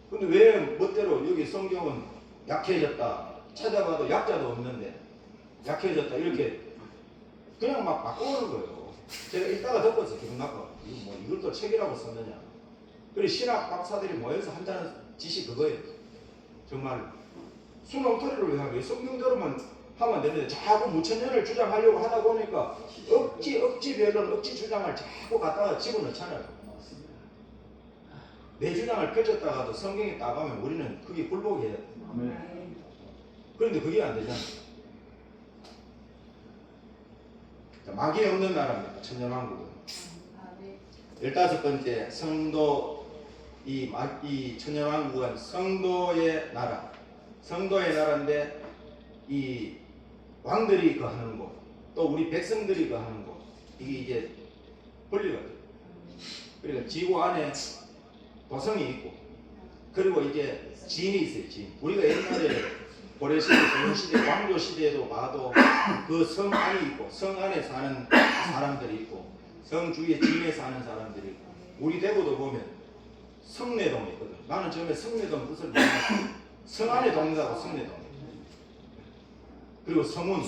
근데 왜 멋대로 여기 성경은 약해졌다 찾아봐도 약자도 없는데 약해졌다 이렇게 그냥 막 바꿔오는 거예요. 제가 읽다가 덮었어요. 기분 나빠. 이걸 또 책이라고 썼느냐. 그리고 신학 박사들이 모여서 한다는 짓이 그거예요. 정말 수능토리를 왜 하게 성경대로만 하면 되는데 자꾸 무천년을 주장하려고 하다 보니까 억지 변론, 억지 주장을 자꾸 갖다가 집어넣잖아요. 내 주장을 펼쳤다가도 성경에 따가면 우리는 그게 굴복이에요. 그런데 그게 안 되잖아요. 마귀 없는 나라입니다. 천년왕국은. 15번째 성도 이 천년왕국은 성도의 나라. 성도의 나라인데 이 왕들이 거하는 곳, 또 우리 백성들이 거하는 곳, 이게 이제 분리거든요. 그러니까 지구 안에 도성이 있고, 그리고 이제 진이 있어요. 진. 우리가 옛날에 고려시대, 조선시대, 왕조시대에도 봐도 그 성 안이 있고, 성 안에 사는 사람들이 있고, 성 주위에 진에 사는 사람들이 있고, 우리 대구도 보면 성내동이 있거든. 나는 처음에 성내동 뜻을 몰랐어. 성 안에 동네라고 성내동. 그리고 성운,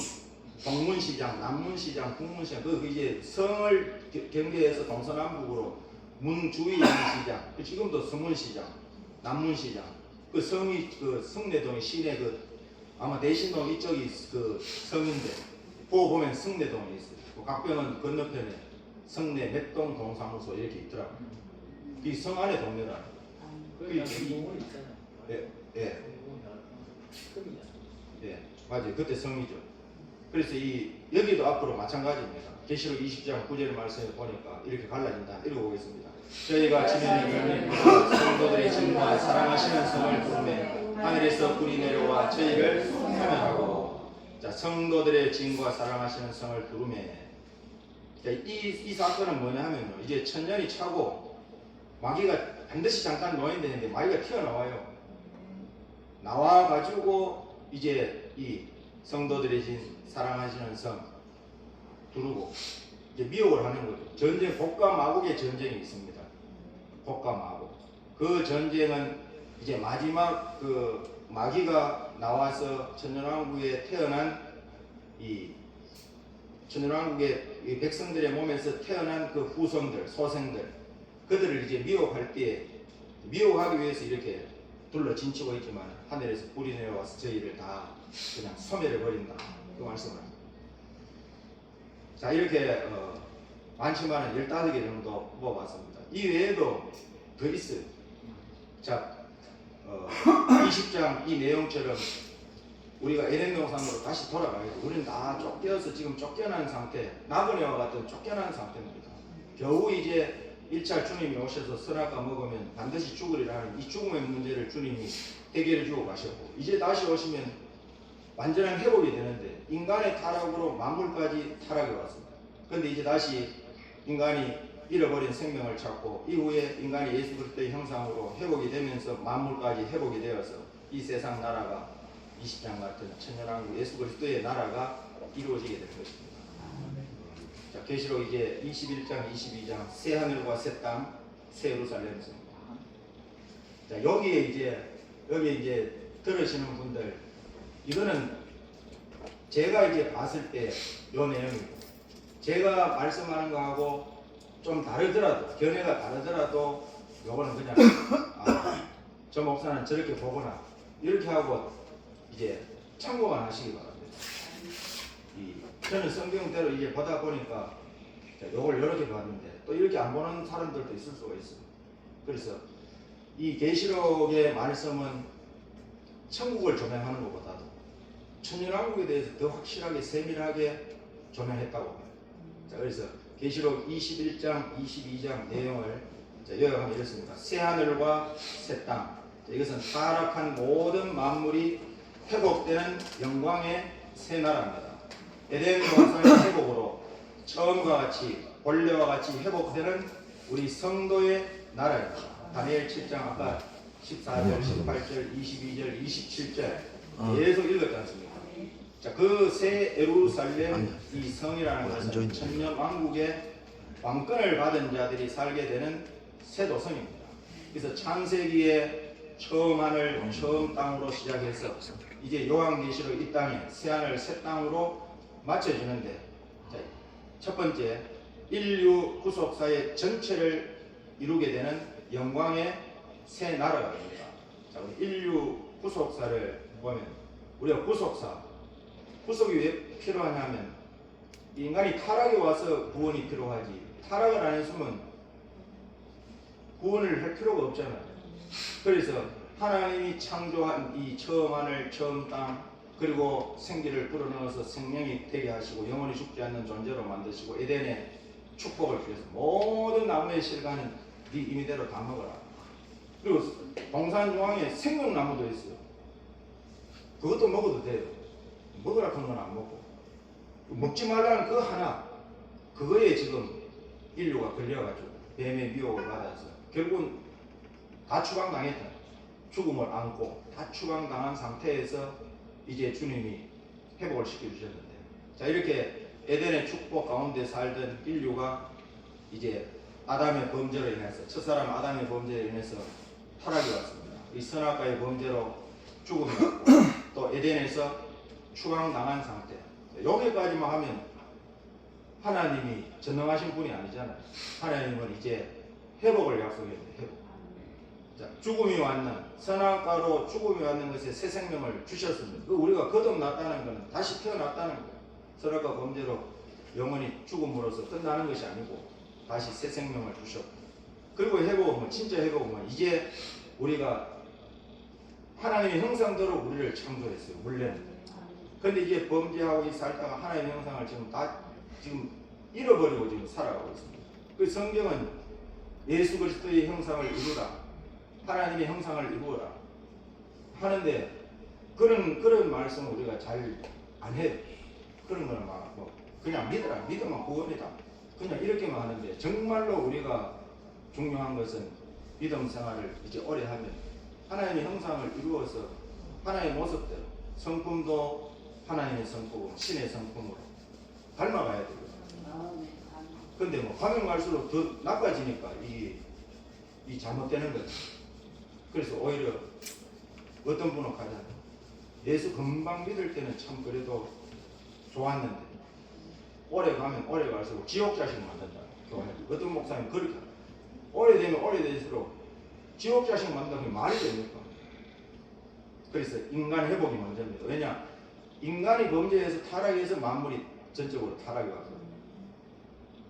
동문시장, 남문시장, 북문시장, 그 이제 성을 경계해서 동서남북으로 문 주위에 있는 시장, 지금도 성문시장, 남문시장, 그 성이 그 성내동이 시내 그 아마 대신동 이쪽이 그 성인데, 그거 보면 성내동이 있어요. 그 각병은 건너편에 성내 맷동 동사무소 이렇게 있더라고요. 이 성 안에 동네라. 예, 맞아요. 그때 성이죠. 그래서 여기도 앞으로 마찬가지입니다. 계시록 20장 9절 말씀에 보니까 이렇게 갈라진다. 읽어보겠습니다. 저희가 지면에 성도들의 진과 사랑하시는 성을 부르매 하늘에서 불이 내려와 저희를 사명하고, 자, 성도들의 진과 사랑하시는 성을 부르매, 이 사건은 뭐냐 하면요, 이제 천년이 차고 마귀가 반드시 잠깐 노인되는데 마귀가 튀어나와요. 나와가지고 이제 이 성도들의 진, 사랑하시는 성 두르고 이제 미혹을 하는 거죠. 전쟁, 복과 마곡의 전쟁이 있습니다. 복과 마곡. 그 전쟁은 이제 마지막 그 마귀가 나와서 천년왕국에 태어난 이 천년왕국의 이 백성들의 몸에서 태어난 그 후손들, 소생들, 그들을 이제 미혹할 때, 미혹하기 위해서 이렇게 둘러 진치고 있지만 하늘에서 불이 내려와서 저희를 다 그냥 소멸해 버린다. 그 말씀을 합니다. 자, 이렇게 많지만은 15개 정도 뽑아봤습니다. 이 외에도 더 있어요. 자, 20장 이 내용처럼 우리가 에덴 동산으로 다시 돌아가야 돼. 우리는 다 쫓겨서 지금 쫓겨난 상태, 나그네와 같은 쫓겨난 상태입니다. 겨우 이제 1차 주님이 오셔서 선악과 먹으면 반드시 죽으리라는 이 죽음의 문제를 주님이 해결해 주고 가셨고, 이제 다시 오시면 완전한 회복이 되는데 인간의 타락으로 만물까지 타락이 왔습니다. 그런데 이제 다시 인간이 잃어버린 생명을 찾고 이후에 인간이 예수 그리스도의 형상으로 회복이 되면서 만물까지 회복이 되어서 이 세상 나라가 20장 같은 천년왕국 예수 그리스도의 나라가 이루어지게 되는 것입니다. 자, 계시록 이제 21장, 22장 새 하늘과 새 땅, 새 예루살렘입니다. 자, 여기 이제 들으시는 분들, 이거는 제가 이제 봤을 때 요 내용이고, 제가 말씀하는 거하고 좀 다르더라도, 견해가 다르더라도 요거는 그냥 저 목사는 저렇게 보거나 이렇게 하고 이제 참고만 하시기 바랍니다. 저는 성경대로 이제 보다 보니까 요걸 이렇게 봤는데 또 이렇게 안 보는 사람들도 있을 수가 있어요. 그래서 이 계시록의 말씀은 천국을 조명하는 것보다도 천년왕국에 대해서 더 확실하게 세밀하게 조명했다고 합니다. 자, 그래서 계시록 21장, 22장 내용을 요약하면 이렇습니다. 새 하늘과 새 땅, 이것은 타락한 모든 만물이 회복되는 영광의 새 나라입니다. 에덴 동산의 회복으로 처음과 같이 본래와 같이 회복되는 우리 성도의 나라입니다. 다니엘 7장 아까 14절, 18절, 22절, 27절 계속 읽었지 않습니까? 자, 그 새 예루살렘 이 성이라는 것은 천년 왕국의 왕권을 받은 자들이 살게 되는 새 도성입니다. 그래서 창세기에 처음 하늘, 처음 땅으로 시작해서 이제 요한계시록 이 땅에 새 하늘, 새 땅으로 맞춰지는데, 자, 첫 번째 인류 구속사의 전체를 이루게 되는 영광의 새 나라가 됩니다. 자, 우리 인류 구속사를 보면 우리가 구속이 왜 필요하냐면 인간이 타락에 와서 구원이 필요하지, 타락을 안 했으면 구원을 할 필요가 없잖아요. 그래서 하나님이 창조한 이 처음 하늘, 처음 땅, 그리고 생기를 불어넣어서 생명이 되게 하시고 영원히 죽지 않는 존재로 만드시고 에덴의 축복을 주셔서 모든 나무의 실과는 네 임의대로 다 먹어라. 그리고 동산 중앙에 생명나무도 있어요. 그것도 먹어도 돼요. 먹으라 그런 건 안 먹고, 먹지 말라는 그 하나, 그거에 지금 인류가 걸려가지고 뱀의 미혹을 받아서 결국은 다 추방당했다. 죽음을 안고 다 추방당한 상태에서 이제 주님이 회복을 시켜주셨는데, 자, 이렇게 에덴의 축복 가운데 살던 인류가 이제 아담의 범죄로 인해서, 첫사람 아담의 범죄로 인해서 타락이 왔습니다. 이 선악과의 범죄로 죽음이 왔고 또 에덴에서 추방당한 상태. 여기까지만 하면 하나님이 전능하신 분이 아니잖아요. 하나님은 이제 회복을 약속했는데, 회복. 자, 죽음이 왔는, 선악과로 죽음이 왔는 것에 새 생명을 주셨습니다. 그 우리가 거듭났다는 것은 다시 태어났다는 거예요. 선악과 범죄로 영원히 죽음으로써 끝나는 것이 아니고 다시 새 생명을 주셨고, 그리고 회복은 진짜 회복은 이제 우리가 하나님의 형상대로 우리를 창조했어요. 원래는. 근데 이제 범죄하고 살다가 하나님의 형상을 지금 잃어버리고 지금 살아가고 있습니다. 그 성경은 예수 그리스도의 형상을 이루라, 하나님의 형상을 이루어라 하는데 그런 말씀을 우리가 잘 안 해요. 그런 거는 막 그냥 믿으라, 믿으면 구원이다, 그냥 이렇게만 하는데, 정말로 우리가 중요한 것은 믿음 생활을 이제 오래 하면 하나님의 형상을 이루어서 하나님의 모습대로, 성품도 하나님의 성품, 신의 성품으로 닮아가야 되거든요. 근데 가면 갈수록 더 나빠지니까 이 잘못되는 거죠. 그래서 오히려 어떤 분은 가잖아요. 예수 금방 믿을 때는 참 그래도 좋았는데 오래 가면 오래 갈수록 지옥 자식 만든다. 어떤 목사님 그렇게 합니다. 오래되면 오래될수록 지옥 자식 만드는 게 말이 됩니까? 그래서 인간 회복이 먼저입니다. 왜냐? 인간이 범죄해서 타락해서 만물이 전적으로 타락이 왔거든요.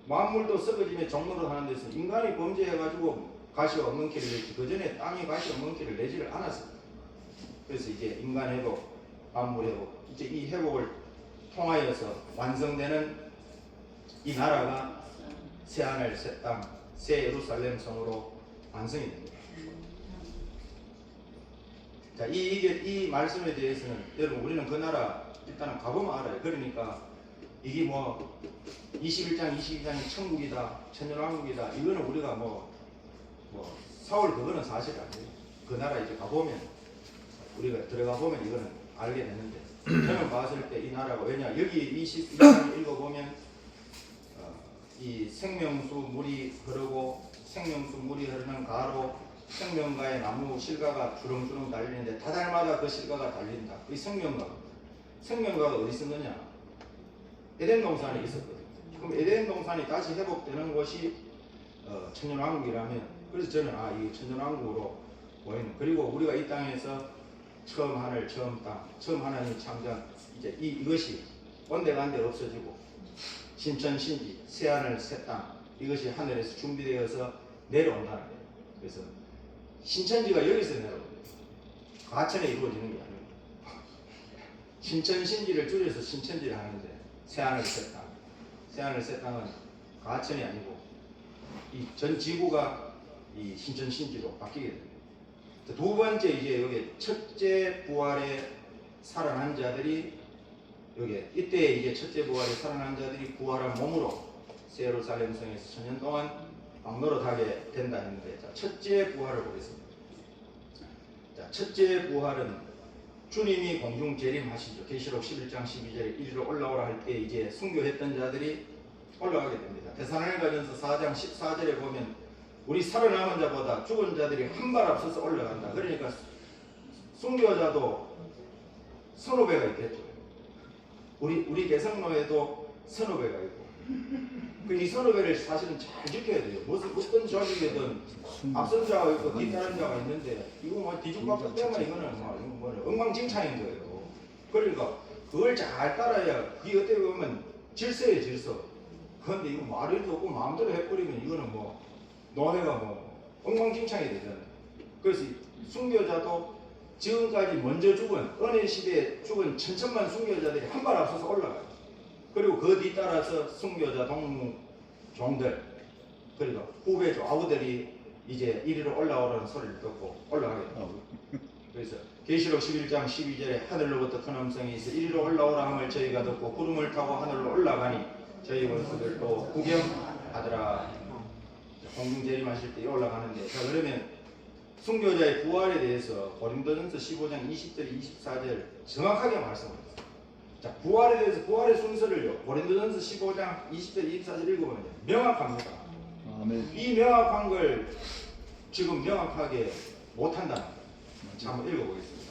만물도 썩어지며 종로를 하는 데서 인간이 범죄해가지고 가시와 엉겅퀴를 냈지 그 전에 땅이 가시와 엉겅퀴를 내지를 않았습니다. 그래서 이제 인간 회복, 만물 회복, 이제 이 회복을 통하여서 완성되는 이 나라가 새 하늘, 새 땅, 새 예루살렘 성으로 완성이 됩니다. 자, 이 말씀에 대해서는 여러분 우리는 그 나라 일단은 가보면 알아요. 그러니까 이게 뭐 21장, 22장이 천국이다, 천년왕국이다. 이거는 우리가 뭐 사월 그거는 사실 아니에요. 그 나라 이제 가보면 우리가 들어가 보면 이거는 알게 되는데 저는 봤을 때 이 나라가 왜냐 여기 22장 읽어보면 이 생명수 물이 흐르고 생명수 물이 흐르는 가로 생명가의 나무 실과가 주렁주렁 달리는데 다달마다 그 실과가 달린다. 이 생명가가 어디 있었느냐? 에덴 동산에 있었거든요. 그럼 에덴 동산이 다시 회복되는 곳이 천년왕국이라면 그래서 저는 이 천년왕국으로 보이는 그리고 우리가 이 땅에서 처음 하늘, 처음 땅, 처음 하나님 창조한 이제 이것이 온데간데 없어지고 신천신지, 새 하늘, 새 땅 이것이 하늘에서 준비되어서 내려온다는 거예요. 그래서 신천지가 여기서 내려옵니다. 과천에 이루어지는 게 아니고 신천신지를 줄여서 신천지를 하는데 새 하늘, 새 땅, 새 하늘, 새 땅은 과천이 아니고 이 전 지구가 이 신천신지로 바뀌게 됩니다. 두 번째 이제 여기 첫째 부활에 살아난 자들이 여기 이때 이제 첫째 부활에 살아난 자들이 부활한 몸으로 새 예루살렘 성에서 천년 동안 왕노릇하게 된다 했는데 자, 첫째 부활을 보겠습니다. 자, 첫째 부활은 주님이 공중 재림하시죠. 계시록 11장 12절에 이리로 올라오라 할 때 이제 순교했던 자들이 올라가게 됩니다. 데살로니가전서 4장 14절에 보면 우리 살아남은 자보다 죽은 자들이 한 발 앞서서 올라간다. 그러니까 순교자도 서너 배가 있겠죠. 우리 개성로에도 서너 배가 있고 이 서너 배를 사실은 잘 지켜야 돼요. 어떤 조직이든 앞선 자가 있고 뒤따른 자가 있는데 이거 뭐 뒤죽박죽 때문에 이거는 뭐 엉망진창인 거예요. 그러니까 그걸 잘 따라야 그게 어떻게 보면 질서예요, 질서. 그런데 이거 말해도 없고 마음대로 해버리면 이거는 뭐 노래가 뭐 엉망진창이 되잖아요. 그래서 순교자도 지금까지 먼저 죽은 은혜 시대에 죽은 천천만 순교자들이 한 발 앞서서 올라가요. 그리고 그 뒤따라서 순교자 동무 종들 그리고 후배 좌우들이 이제 이리로 올라오라는 소리를 듣고 올라가게 됩니다. 그래서 계시록 11장 12절에 하늘로부터 큰 음성이 있어 이리로 올라오라 함을 저희가 듣고 구름을 타고 하늘로 올라가니 저희 원수들도 구경하더라. 공중 재림하실 때 올라가는데 자 그러면 순교자의 부활에 대해서 고린도전서 15장 20절 24절 정확하게 말씀합니다. 자 부활에 대해서 부활의 순서를요 고린도전서 15장 20절 24절 읽어보면 명확합니다. 아멘. 이 명확한 걸 지금 명확하게 못한다는 거예요. 한번 읽어보겠습니다.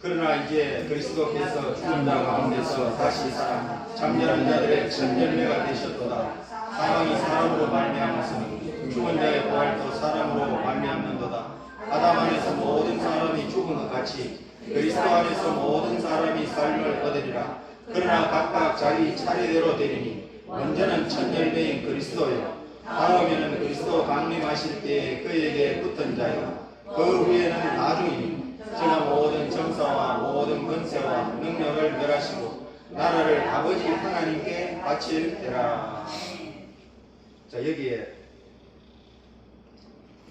그러나 이제 그리스도께서 죽은 자 가운데서 다시 살아 잠자는 자들의 첫 열매가 되셨도다. 사망이 사람으로 말미암았으니 죽은 자의 부활도 사람으로 말미암는도다. 아담 안에서 모든 사람이 죽은 것 같이 그리스도 안에서 모든 사람이 삶을 얻으리라. 그러나 각각 자기 차례대로 되리니 먼저는 첫 열매인 그리스도요 다음에는 그리스도 강림하실 때에 그에게 붙은 자요 그 후에는 나중이니 저가 모든 정사와 모든 권세와 능력을 멸하시고 나라를 아버지 하나님께 바칠 때라. 자 여기에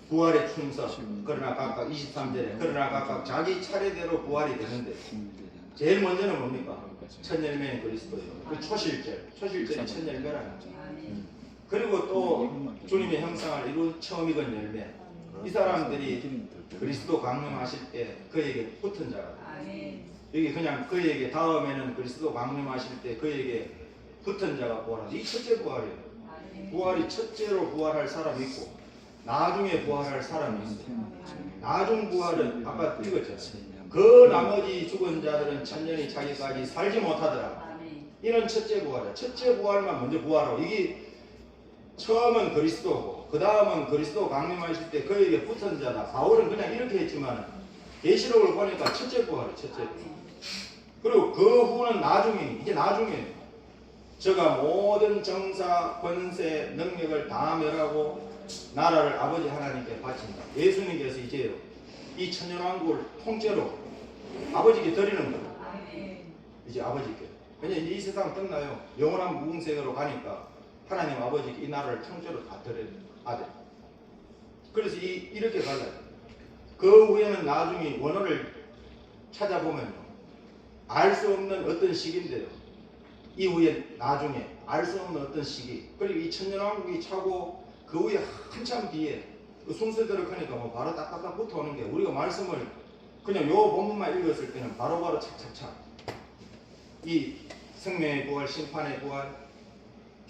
부활의 순서 그러나 각각 23절에 그러나 각각 자기 차례대로 부활이 되는데 제일 먼저는 뭡니까? 첫 열매는 그리스도예요. 그 초실절이 첫 열매라는 거죠. 그리고 또 주님의 형상을 이룬 처음 익은 열매 이 사람들이 그리스도 강림하실 때 그에게 붙은 자가 여기 그냥 그에게 다음에는 그리스도 강림하실 때 그에게 붙은 자가 부활한다. 이 첫째 부활이에요. 부활이 첫째로 부활할 사람이 있고 나중에 부활할 사람이 있어요. 나중 부활은 아까 읽었잖아요. 그 나머지 죽은 자들은 천년이 자기까지 살지 못하더라. 이는 첫째 부활이야. 첫째 부활만 먼저 부활하고 이게 처음은 그리스도고 그 다음은 그리스도 강림하실 때 그에게 붙은 자다. 바울은 그냥 이렇게 했지만 계시록을 보니까 첫째 부활이에요. 첫째 부활. 그리고 그 후는 나중에 이제 나중에 저가 모든 정사, 권세, 능력을 다 멸하고 나라를 아버지 하나님께 바친다. 예수님께서 이제요 이 천년왕국을 통째로 아버지께 드리는 거예요. 이제 아버지께. 왜냐면 이 세상 끝나요. 영원한 무궁세계로 가니까 하나님 아버지께 이 나라를 통째로 다 드려요. 아들. 그래서 이렇게 갈라요. 그 후에는 나중에 원어를 찾아보면요. 알 수 없는 어떤 시기인데요. 이후에 나중에 알 수 없는 어떤 시기. 그리고 이 천년왕국이 차고 그 후에 한참 뒤에 그 순서대로 하니까 뭐 바로 딱딱딱 붙어오는 게 우리가 말씀을 그냥 요 본문만 읽었을 때는 바로바로 착착착 이 생명의 부활, 심판의 부활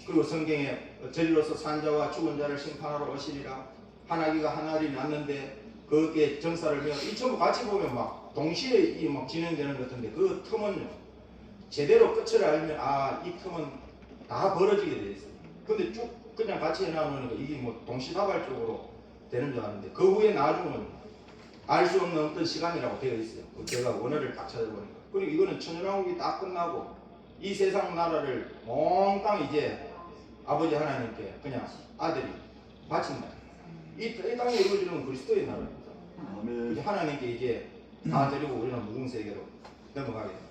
그리고 성경에 진리로서 산자와 죽은 자를 심판하러 오시리라 하나기가 하나리 났는데 그게 정사를 배워 이 전부 같이 보면 막 동시에 이 막 진행되는 것 같은데 그 틈은요 제대로 끝을 알면 이 틈은 다 벌어지게 돼 있어요. 근데 쭉 그냥 같이 해놔놓으니까 이게 뭐 동시다발적으로 되는 줄 아는데 그 후에 나중은 알 수 없는 어떤 시간이라고 되어 있어요. 제가 원어를 딱 찾아보니까. 그리고 이거는 천년왕국이 딱 끝나고 이 세상 나라를 몽땅 이제 아버지 하나님께 그냥 아들이 바친다. 이 땅에 이루어지는 그리스도의 나라입니다. 이제 하나님께 이제 다 드리고 우리는 무궁세계로 넘어가게 됩니다.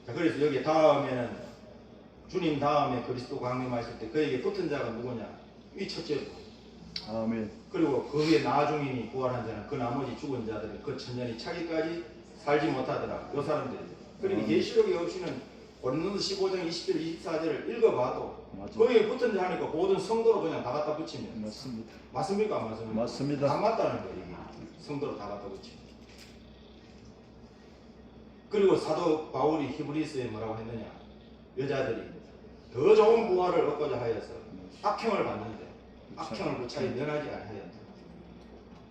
자, 그래서 여기 다음에는 주님 다음에 그리스도 강림하실 때 그에게 붙은 자가 누구냐? 이 첫째. 아멘. 그리고 그 위에 나중이니 부활한 자는 그 나머지 죽은 자들이 그 천년이 차기까지 살지 못하더라. 요 사람들이죠. 그리고 계시록에 없이는 고린도서 15장 20절 24절을 읽어봐도 거기에 붙은 자 하니까 모든 성도로 그냥 다 갖다 붙이면 맞습니다. 맞습니까? 안 맞습니까? 맞습니다. 다 맞다는 거예요. 이게. 성도로 다 갖다 붙이면. 그리고 사도 바울이 히브리서에 뭐라고 했느냐? 여자들이 더 좋은 부활을 얻고자 하여서 악행을 받는데 악행을 무차히 면하지 아니하였다.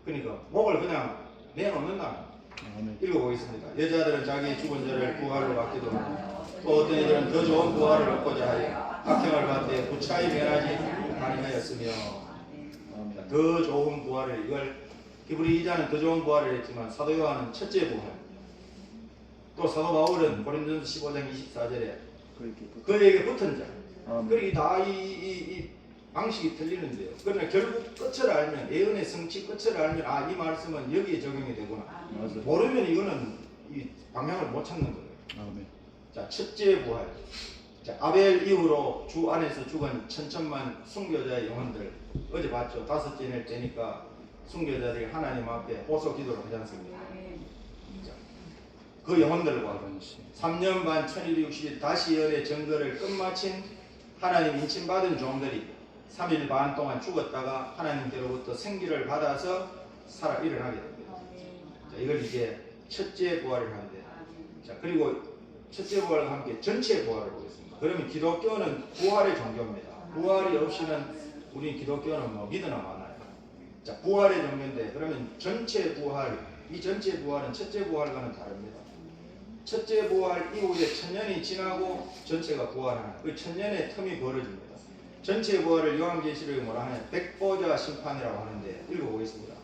그러니까 목을 그냥 내놓는다. 읽어보겠습니다. 여자들은 자기의 죽은 자를 부활로 받기도 하고 또 어떤 이들은 더 좋은 부활을 얻고자 하여 악행을 받되 무차히 면하지 아니하였으며 더 좋은 부활을 이걸 히브리 2자는 더 좋은 부활을 했지만 사도 요한은 첫째 부활 또 사도 바울은 고린도서 15장 24절에 그에게 붙은 자 그리고 이 방식이 틀리는데요. 그러나 결국 끝을 알면 예언의 성취 끝을 알면 이 말씀은 여기에 적용이 되구나. 모르면 이거는 이 방향을 못 찾는 거예요. 자, 첫째 부활. 자, 아벨 이후로 주 안에서 죽은 천천만 순교자의 영혼들 어제 봤죠. 다섯째 낼 때니까 순교자들이 하나님 앞에 호소 기도를 하지 않습니까? 자, 그 영혼들과 3년 반 1260일 다시 예언의 증거를 끝마친 하나님 인침받은 종들이 3일 반 동안 죽었다가 하나님께로부터 생기를 받아서 살아 일어나게 됩니다. 자, 이걸 이제 첫째 부활을 하는데, 자, 그리고 첫째 부활과 함께 전체 부활을 보겠습니다. 그러면 기독교는 부활의 종교입니다. 부활이 없이는 우리 기독교는 뭐 믿으나 마나요. 자, 부활의 종교인데 그러면 전체 부활, 이 전체 부활은 첫째 부활과는 다릅니다. 첫째 부활 이후에 천년이 지나고 전체가 부활하는 그 천년의 틈이 벌어집니다. 전체 부활을 요한계시록에 뭐라 하냐 백보자 심판이라고 하는데 읽어보겠습니다.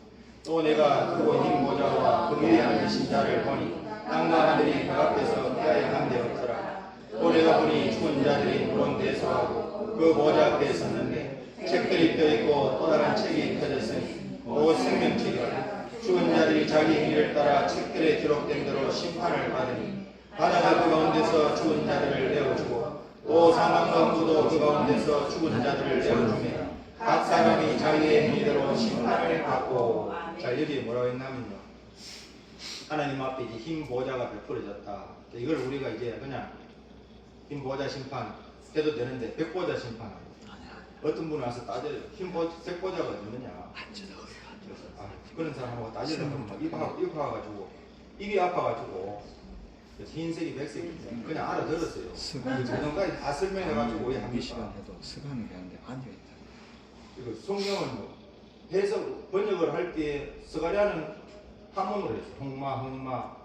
또 내가 두고 흰 보좌와 그 위에 앉으신 자를 보니 땅과 하늘이 그 앞에서 피하여 한데 없더라. 또 내가 보니 죽은 자들이 물론 대소하고 그 보좌 앞에 섰는데 책들이 펴있고 또 다른 책이 펴졌으니 또 생명책이라. 죽은 자들이 자기 행위를 따라 책들에 기록된 대로 심판을 받으니 바다가 그 가운데서 죽은 자들을 내어주고 또 사망과 무도 그 가운데서 죽은 자들을 내어주며 각 사람이 자기의 행위대로 심판을 받고. 자, 여기에 뭐라고 했냐면요 하나님 앞에 이제 흰 보좌가 베풀어졌다. 이걸 우리가 이제 그냥 흰 보좌 심판 해도 되는데 백보좌 심판 어떤 분이 와서 따져요. 백보좌가 있느냐 그런 사람하고 따지려면 막 입 아파가지고 입이 아파가지고 흰색이 백색이 그냥 알아들었어요. 그전까지 다 설명해가지고 왜 합니까? 해도 스강이 되는데 앉아있다. 이거 성경은 뭐 해석 번역을 할 때 스가랴는 한문으로 했어요. 홍마,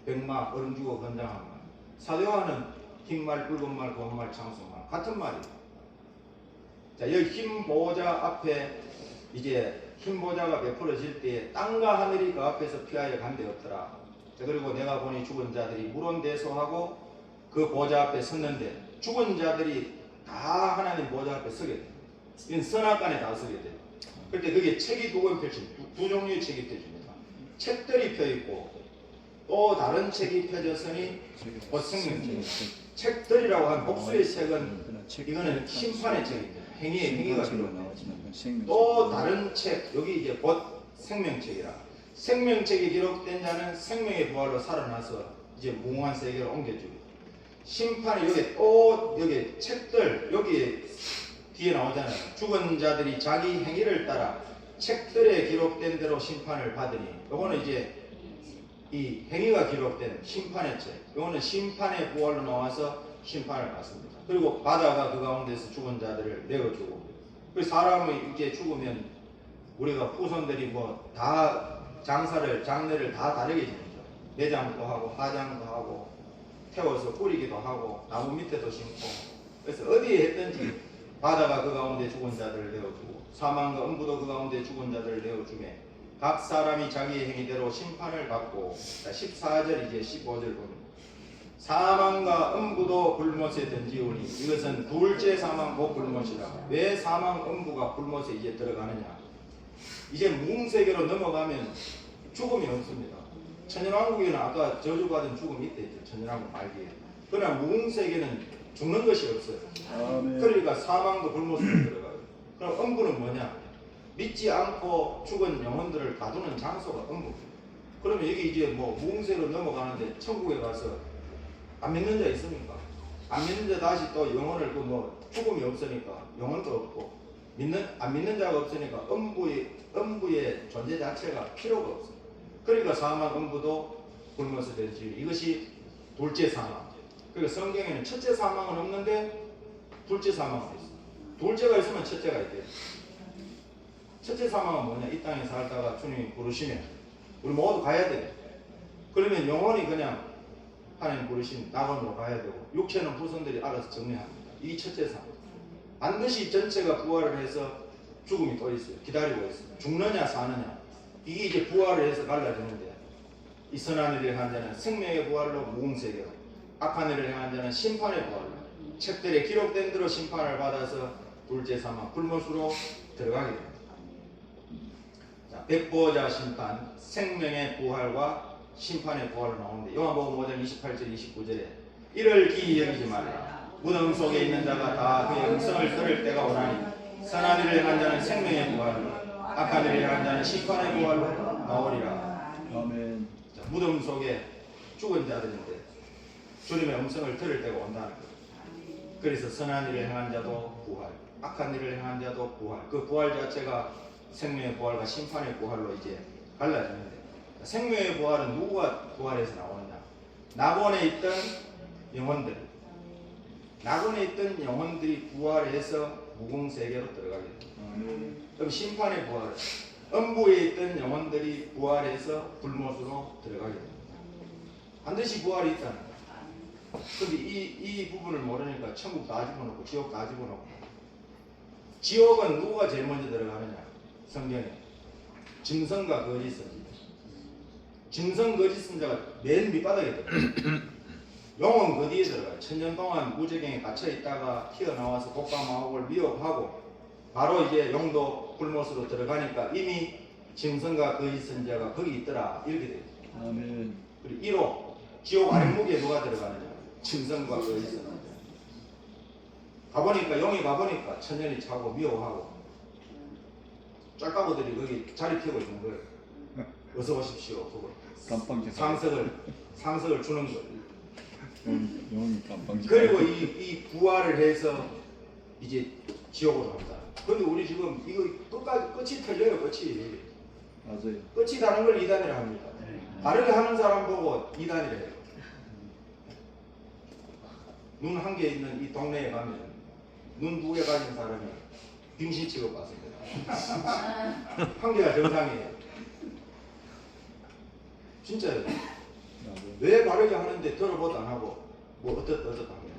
백마, 얼음 주고 건장한 말. 사도 요한은 흰말, 붉은말, 고운말, 장수말 같은 말이에요. 자, 여기 흰 보좌 앞에 이제 흰 보좌가 베풀어질 때 땅과 하늘이 그 앞에서 피하여 간데 없더라. 자, 그리고 내가 보니 죽은 자들이 물온대소하고 그 보좌 앞에 섰는데 죽은 자들이 다 하나님 보좌 앞에 서게 돼요. 이건 선악간에 다 서게 돼요. 그때 그게 책이 두 권 펼쳐집니다. 두 종류의 책이 펼쳐집니다. 책들이 펴있고 또 다른 책이 펴졌으니 곧 생명책입니다. 책들이라고 한 복수의 책은 이거는 심판의 책입니다. 행위가 기록된 또 다른 책, 여기 이제 곧 생명책이라. 생명책이 기록된 자는 생명의 부활로 살아나서 이제 무궁한 세계로 옮겨주고, 심판이 여기 책들 여기 뒤에 나오잖아요. 죽은 자들이 자기 행위를 따라 책들에 기록된 대로 심판을 받으니, 요거는 이제 이 행위가 기록된 심판의 책, 요거는 심판의 부활로 나와서 심판을 받습니다. 그리고 바다가 그 가운데서 죽은 자들을 내어주고, 그 사람이 이제 죽으면 우리가 후손들이 뭐 다 장례를 다 다르게 지내죠. 내장도 하고 화장도 하고 태워서 뿌리기도 하고 나무 밑에도 심고, 그래서 어디에 했든지 바다가 그 가운데 죽은 자들을 내어주고 사망과 음부도 그 가운데 죽은 자들을 내어주매 각 사람이 자기의 행위대로 심판을 받고. 14절 이제 15절 보면 사망과 음부도 불못에 던지우니, 이것은 둘째 사망 곧 불못이라. 왜 사망 음부가 불못에 이제 들어가느냐? 이제 무궁세계로 넘어가면 죽음이 없습니다. 천연왕국에는 아까 저주받은 죽음이 있대죠. 천연왕국 말기에. 그러나 무궁세계는 죽는 것이 없어요. 아멘. 그러니까 사망도 불못으로 들어가요. 그럼 음부는 뭐냐? 믿지 않고 죽은 영혼들을 가두는 장소가 음부입니다. 그러면 여기 이제 뭐 무궁세로 넘어가는데 천국에 가서 안 믿는 자 있습니까? 안 믿는 자 다시 또 영혼을 그 뭐 죽음이 없으니까 영혼도 없고 안 믿는 자가 없으니까 음부의 존재 자체가 필요가 없어요. 그러니까 사망 음부도 굶어서 되지. 이것이 둘째 사망. 그러니까 성경에는 첫째 사망은 없는데 둘째 사망은 있어요. 둘째가 있으면 첫째가 있대요. 첫째 사망은 뭐냐? 이 땅에 살다가 주님이 부르시면 우리 모두 가야 돼요. 그러면 영혼이 그냥 하나님 부르신 낙원으로 가야 되고 육체는 후손들이 알아서 정리합니다. 이게 첫째 사망. 반드시 전체가 부활을 해서 죽음이 또 있어요. 기다리고 있어요. 죽느냐 사느냐. 이게 이제 부활을 해서 갈라지는데, 이 선한 일을 행한 자는 생명의 부활로 무궁세계로, 악한 일을 행한 자는 심판의 부활로, 책들에 기록된 대로 심판을 받아서 둘째 사망 불못으로 들어가게 됩니다. 자, 백보자 심판, 생명의 부활과 심판의 부활로 나오는데, 요한복음 5장 28절 29절에 이를 기이 여기지 말라. 무덤 속에 있는 자가 다 그의 음성을 들을 때가 오나니 선한 일을 행한 자는 생명의 부활로, 악한 일을 행한 자는 심판의 부활로 나오리라. 아멘. 자, 무덤 속에 죽은 자들인데 주님의 음성을 들을 때가 온다는 거예요. 그래서 선한 일을 행한 자도 부활, 악한 일을 행한 자도 부활. 그 부활 자체가 생명의 부활과 심판의 부활로 이제 갈라지는데, 생명의 부활은 누구가 부활해서 나오느냐? 낙원에 있던 영혼들, 낙원에 있던 영혼들이 부활해서 무궁세계로 들어가게 됩니다. 그럼 심판의 부활은 음부에 있던 영혼들이 부활해서 불못으로 들어가게 됩니다. 반드시 부활이 있다는 거예요. 근데 이 부분을 모르니까 천국 다 집어넣고 지옥 다 집어넣고. 지옥은 누가 제일 먼저 들어가느냐? 성경에 짐승과 거짓 선지자. 짐승 거짓 선지자가 맨 밑바닥에 들어가요. 영은 어디에 들어가요? 천년 동안 무저갱에 갇혀 있다가 튀어나와서 독과 마옥을 미혹하고 바로 이제 영도 불못으로 들어가니까 이미 짐승과 거짓 선지자가 거기 있더라, 이렇게 돼요. 아멘. 그리고 1호 지옥 아랫무기에 누가 들어가느냐? 짐승과 거짓 선지자. 가보니까 영이 가보니까 천년이 차고 미혹하고 쫄가고들이 거기 자리 펴고 있는 거예요. 어서 오십시오. 그거 깜빵 상석을 주는 거예요. 영혼이 깜빵. 그리고 이 부활을 해서 이제 지옥으로 간다. 근데 우리 지금 이거 끝이 틀려요. 끝이. 맞아요. 끝이 다른 걸 이단이라 합니다. 다르게 하는 사람 보고 이단이라 해요. 눈 한 개 있는 이 동네에 가면 눈 두 개 가진 사람이 빙신 취급받습니다. 한 개가 정상이에요. 진짜요. 왜 바르게 하는데 들어보도 안 하고 뭐 어떻다 합니다.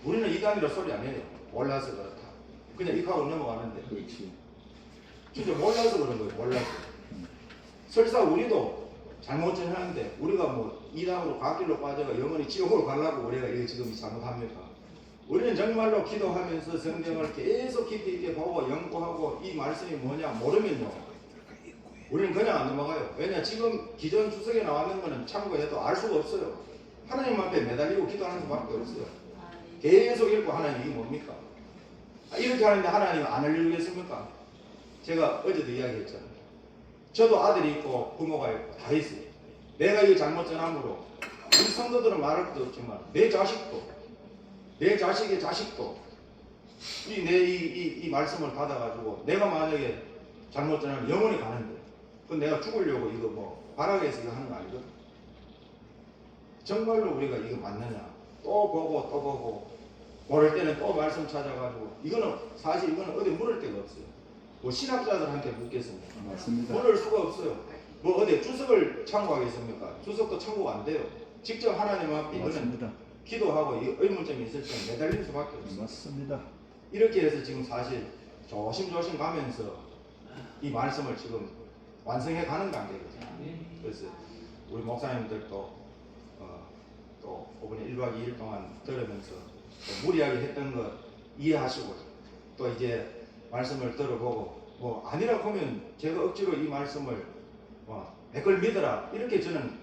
우리는 이단이라 소리 안 해요. 몰라서 그렇다. 그냥 입하고 넘어가는데. 그렇지. 진짜 몰라서 그런 거예요. 몰라서. 설사 우리도 잘못 전하는데 우리가 뭐 이단으로 갓길로 빠져가 영원히 지옥으로 가려고 우리가 이거 지금 잘못합니까? 우리는 정말로 기도하면서 성경을 계속 깊이 있게 보고 연구하고 이 말씀이 뭐냐 모르면요 우리는 그냥 안 넘어가요. 왜냐 지금 기존 주석에 나왔는 거는 참고해도 알 수가 없어요. 하나님 앞에 매달리고 기도하는 수밖에 없어요. 계속 읽고 하나님 이게 뭡니까? 이렇게 하는데 하나님 안 알려주겠습니까? 제가 어제도 이야기했잖아요. 저도 아들이 있고 부모가 있고 다 있어요. 내가 이거 잘못 전함으로 우리 성도들은 말할 것도 없지만 내 자식도 내 자식의 자식도 이 말씀을 받아가지고 내가 만약에 잘못 전하면 영원히 가는데 그건 내가 죽으려고 이거 뭐 바라게해서 이거 하는 거 아니거든. 정말로 우리가 이거 맞느냐 또 보고 모를 때는 또 말씀 찾아가지고 이거는 사실 이거는 어디 물을 데가 없어요. 뭐 신학자들한테 묻겠습니까? 맞습니다. 물을 수가 없어요. 뭐 어디 주석을 참고하겠습니까? 주석도 참고가 안 돼요. 직접 하나님 앞에 이거는 맞습니다. 기도하고 이 의문점이 있을 때 매달릴 수밖에 없어요. 맞습니다. 이렇게 해서 지금 사실 조심조심 가면서 이 말씀을 지금 완성해 가는 단계거든요. 그래서 우리 목사님들도 또 이번에 1박 2일 동안 들으면서 또 무리하게 했던 것 이해하시고 또 이제 말씀을 들어보고 뭐 아니라 보면 제가 억지로 이 말씀을 내 걸 믿어라 이렇게 저는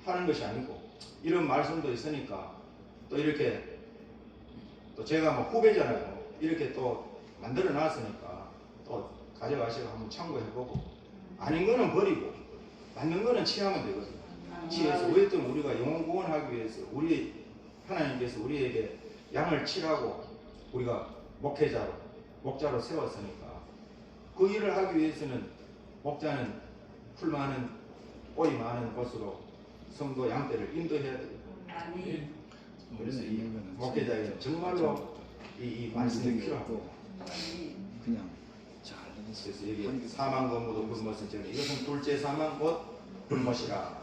하는 것이 아니고 이런 말씀도 있으니까 또 이렇게 또 제가 뭐 후배잖아요. 이렇게 또 만들어 놨으니까 또 가져가시고 한번 참고해보고 아닌 거는 버리고 맞는 거는 취하면 되거든요. 취해서 어쨌든 우리가 영혼 구원하기 위해서 우리 하나님께서 우리에게 양을 치라고 우리가 목자로 세웠으니까 그 일을 하기 위해서는 목자는 풀 많은 오이 많은 곳으로 성도 양떼를 인도해야 되거든요. 그래서 이 목회자에게 정말로 이 말씀이 필요하고 그냥 잘 그래서 여기 사망 건무도 굶었은 저는 이것은 둘째 사망 곧 굶으시라.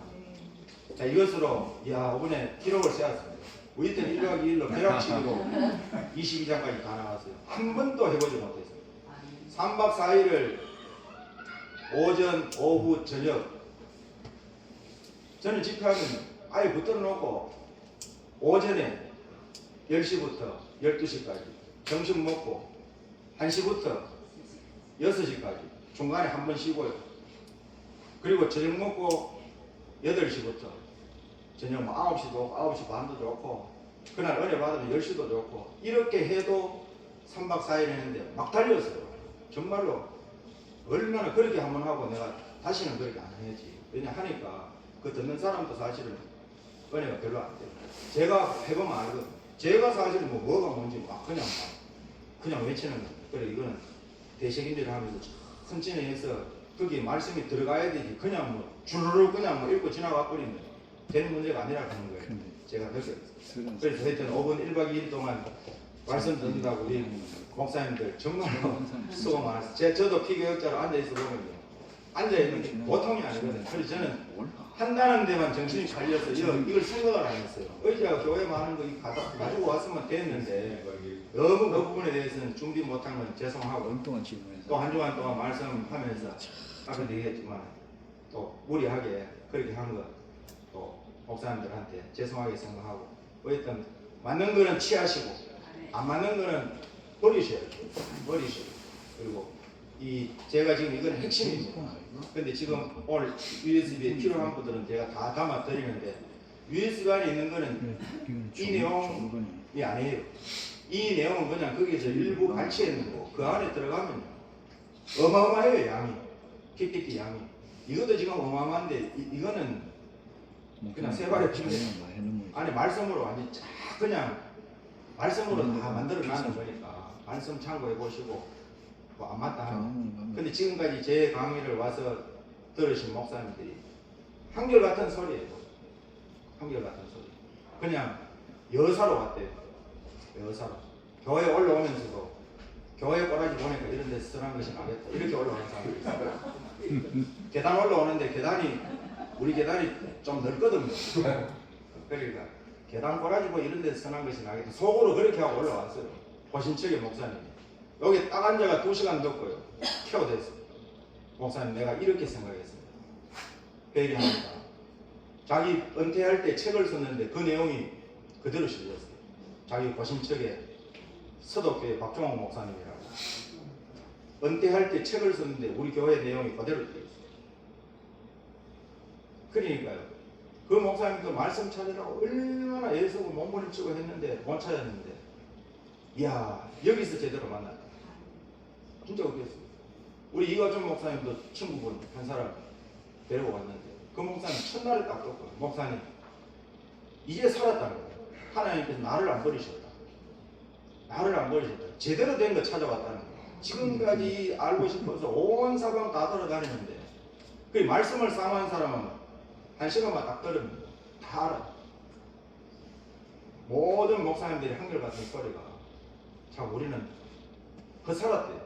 자 이것으로 이번에 기록을 세웠습니다. 우리 때는 1박 2일로 벼락치기로 22장까지 다 나왔어요. 한 번도 해보지 못했어요. 3박 4일을 오전, 오후, 저녁 저는 집회하면 아예 붙들어 놓고 오전에 10시부터 12시까지 점심 먹고 1시부터 6시까지 중간에 한 번 쉬고요. 그리고 저녁 먹고 8시부터 저녁 뭐 9시도 9시 반도 좋고 그날 은혜 받으면 10시도 좋고 이렇게 해도 3박 4일 했는데 막 달렸어요. 정말로 얼마나 그렇게 한번 하고 내가 다시는 그렇게 안 해야지. 왜냐 하니까 그 듣는 사람도 사실은 은혜가 별로 안 돼요. 제가 해보면 알거든요. 제가 사실 뭐가 뭔지 막 그냥 외치는 거예요. 그래 이거는 대책인지를 하면서 천천히 해서 거기에 말씀이 들어가야 되지 그냥 뭐 주르륵 그냥 뭐 읽고 지나가 버리면 되는 문제가 아니라 하는 거예요. 제가 느꼈어요. 그래서 하여튼 5분 1박 2일 동안 말씀 듣는다고 우리 목사님들 정말 수고 많았어요. 저도 피교역자로 앉아있어 보면요. 앉아있는 게 보통이 아니거든요. 그래서 저는 한다는 데만 정신이 팔려서 이걸 생각을 안 했어요. 의지가 교회 많은 거 가지고 왔으면 됐는데 너무 그 부분에 대해서는 준비 못한 건 죄송하고 또 한 주간 동안 말씀하면서 아까도 얘기했지만 또 무리하게 그렇게 한 것 또 목사님들한테 죄송하게 생각하고 어쨌든 맞는 거는 취하시고 안 맞는 거는 버리셔야죠. 그리고 제가 지금 이건 핵심입니다. 근데 지금 오늘 USB에 필요한 것들은 제가 다 담아 드리는데 USB 안에 있는 거는 이 내용이 아니에요. 이 내용은 그냥 거기에서 일부 같이 있는 거고 그 안에 들어가면 어마어마해요. 양이 PPT 양이 이것도 지금 어마어마한데 이거는 그냥 세 발의 피부 안에 말씀으로 완전 쫙 그냥 말씀으로 다 만들어 놨는 거니까 말씀 참고해 보시고 뭐 안 맞다 하면 근데 지금까지 제 강의를 와서 들으신 목사님들이 한결같은 소리예요. 한결같은 소리. 그냥 여사로 왔대요. 여사로. 교회 올라오면서도 교회 꼬라지 보니까 이런 데서 쓰는 것이 나겠다. 이렇게 올라오는 사람들이 있어요. 계단 올라오는데 우리 계단이 좀 넓거든요. 그러니까 계단 꼬라지 보고 이런 데서 쓰는 것이 나겠다. 속으로 그렇게 하고 올라왔어요. 호신측의 목사님이. 여기 딱 앉아가 2시간 듣고요. 켜댔어요. 목사님 내가 이렇게 생각했습니다. 회개합니다. 자기 은퇴할 때 책을 썼는데 그 내용이 그대로 실렸어요. 자기 고심책에 서독교회 박종옥 목사님이라고 은퇴할 때 책을 썼는데 우리 교회 내용이 그대로 되어 있어요. 그러니까요. 그 목사님도 말씀 찾으라고 얼마나 애쓰고 몸부림치고 했는데 못 찾았는데, 이야 여기서 제대로 만났다. 진짜 웃겼어요. 우리 이화준 목사님도 친구분 한 사람 데리고 왔는데 그 목사님 첫날에 딱 떴고요. 목사님 이제 살았다는 거예요. 하나님께서 나를 안 버리셨다. 나를 안 버리셨다. 제대로 된 거 찾아왔다는 거예요. 지금까지 알고 싶어서 온 사방 다 돌아다니는데 그 말씀을 사모한 사람은 한 시간만 딱 들으면 다 알아. 모든 목사님들이 한결같은 소리가 참 우리는 그 살았대.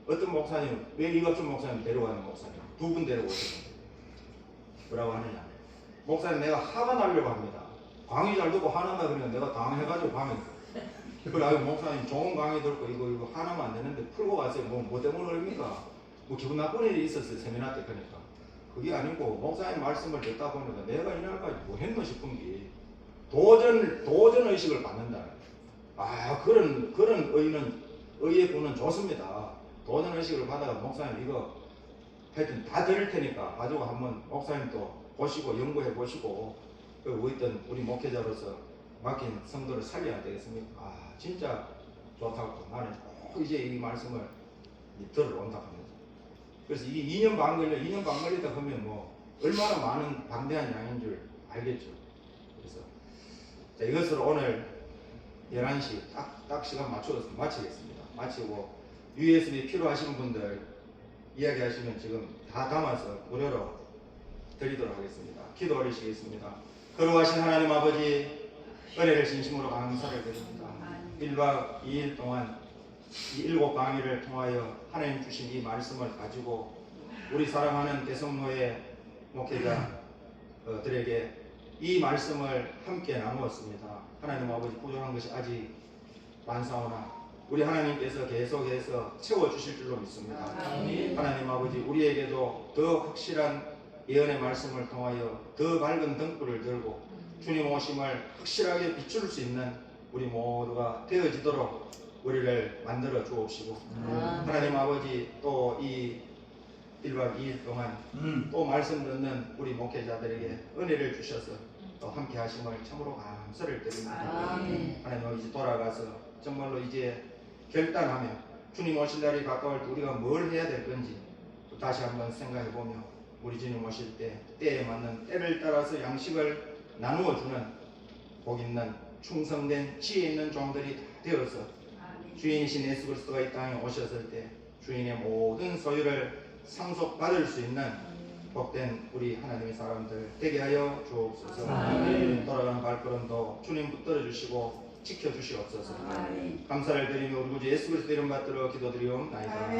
어떤 목사님, 왜 이것좀 목사님 데려가는 목사님 두 분 데려오셨는데 뭐라고 하느냐, 목사님 내가 화가 나려고 합니다. 강의 잘 듣고 화난다 그러면 내가 당해가지고 방했어. 그래 목사님 좋은 강의 듣고 이거 화나면 안 되는데 풀고 가세요. 뭐 때문에 그럽니까? 뭐 기분 나쁜 일이 있었어요. 세미나 때. 그러니까 그게 아니고 목사님 말씀을 듣다 보니까 내가 이날까지 뭐 했노 싶은 게 도전 의식을 받는다. 아 그런 의의 분은 좋습니다. 도전 의식을 받아가 목사님 이거 하여튼 다 들을 테니까 가지고 한번 목사님 또 보시고 연구해 보시고 우리 목회자로서 맡긴 성도를 살려야 되겠습니까? 아 진짜 좋다고 나는 꼭 이제 이 말씀을 들어온다 합니다. 그래서 이게 2년 반 걸리다 보면 뭐 얼마나 많은 방대한 양인 줄 알겠죠. 그래서 자, 이것을 오늘 11시 딱 시간 맞춰서 마치겠습니다. 마치고 USB 필요하신 분들 이야기하시면 지금 다 담아서 무료로 드리도록 하겠습니다. 기도 올리시겠습니다. 거룩하신 하나님 아버지, 은혜를 진심으로 감사를 드립니다. 1박 2일 동안 이 7강의를 통하여 하나님 주신 이 말씀을 가지고 우리 사랑하는 대성로의 목회자들에게 이 말씀을 함께 나누었습니다. 하나님 아버지, 부족한 것이 아직 많사오나 우리 하나님께서 계속해서 채워주실 줄로 믿습니다. 하나님 아버지, 우리에게도 더 확실한 예언의 말씀을 통하여 더 밝은 등불을 들고 주님 오심을 확실하게 비출 수 있는 우리 모두가 되어지도록 우리를 만들어 주옵시고 하나님 아버지, 또 이 1박 2일 동안 또 말씀 듣는 우리 목회자들에게 은혜를 주셔서 또 함께 하심을 참으로 감사를 드립니다. 하나님 아버지, 돌아가서 정말로 이제 결단하며 주님 오실 날이 가까울 때 우리가 뭘 해야 될 건지 다시 한번 생각해 보며 우리 주님 오실 때 때에 맞는 때를 따라서 양식을 나누어 주는 복 있는 충성된 지혜 있는 종들이 다 되어서 주인이신 예수 그리스도가 이 땅에 오셨을 때 주인의 모든 소유를 상속받을 수 있는 복된 우리 하나님의 사람들 되게 하여 주옵소서. 돌아가는 발걸음도 주님 붙들어 주시고 지켜 주시옵소서. 감사를 드리며 우리 구주 예수 그리스도 이름 받들어 기도드리옵나이다.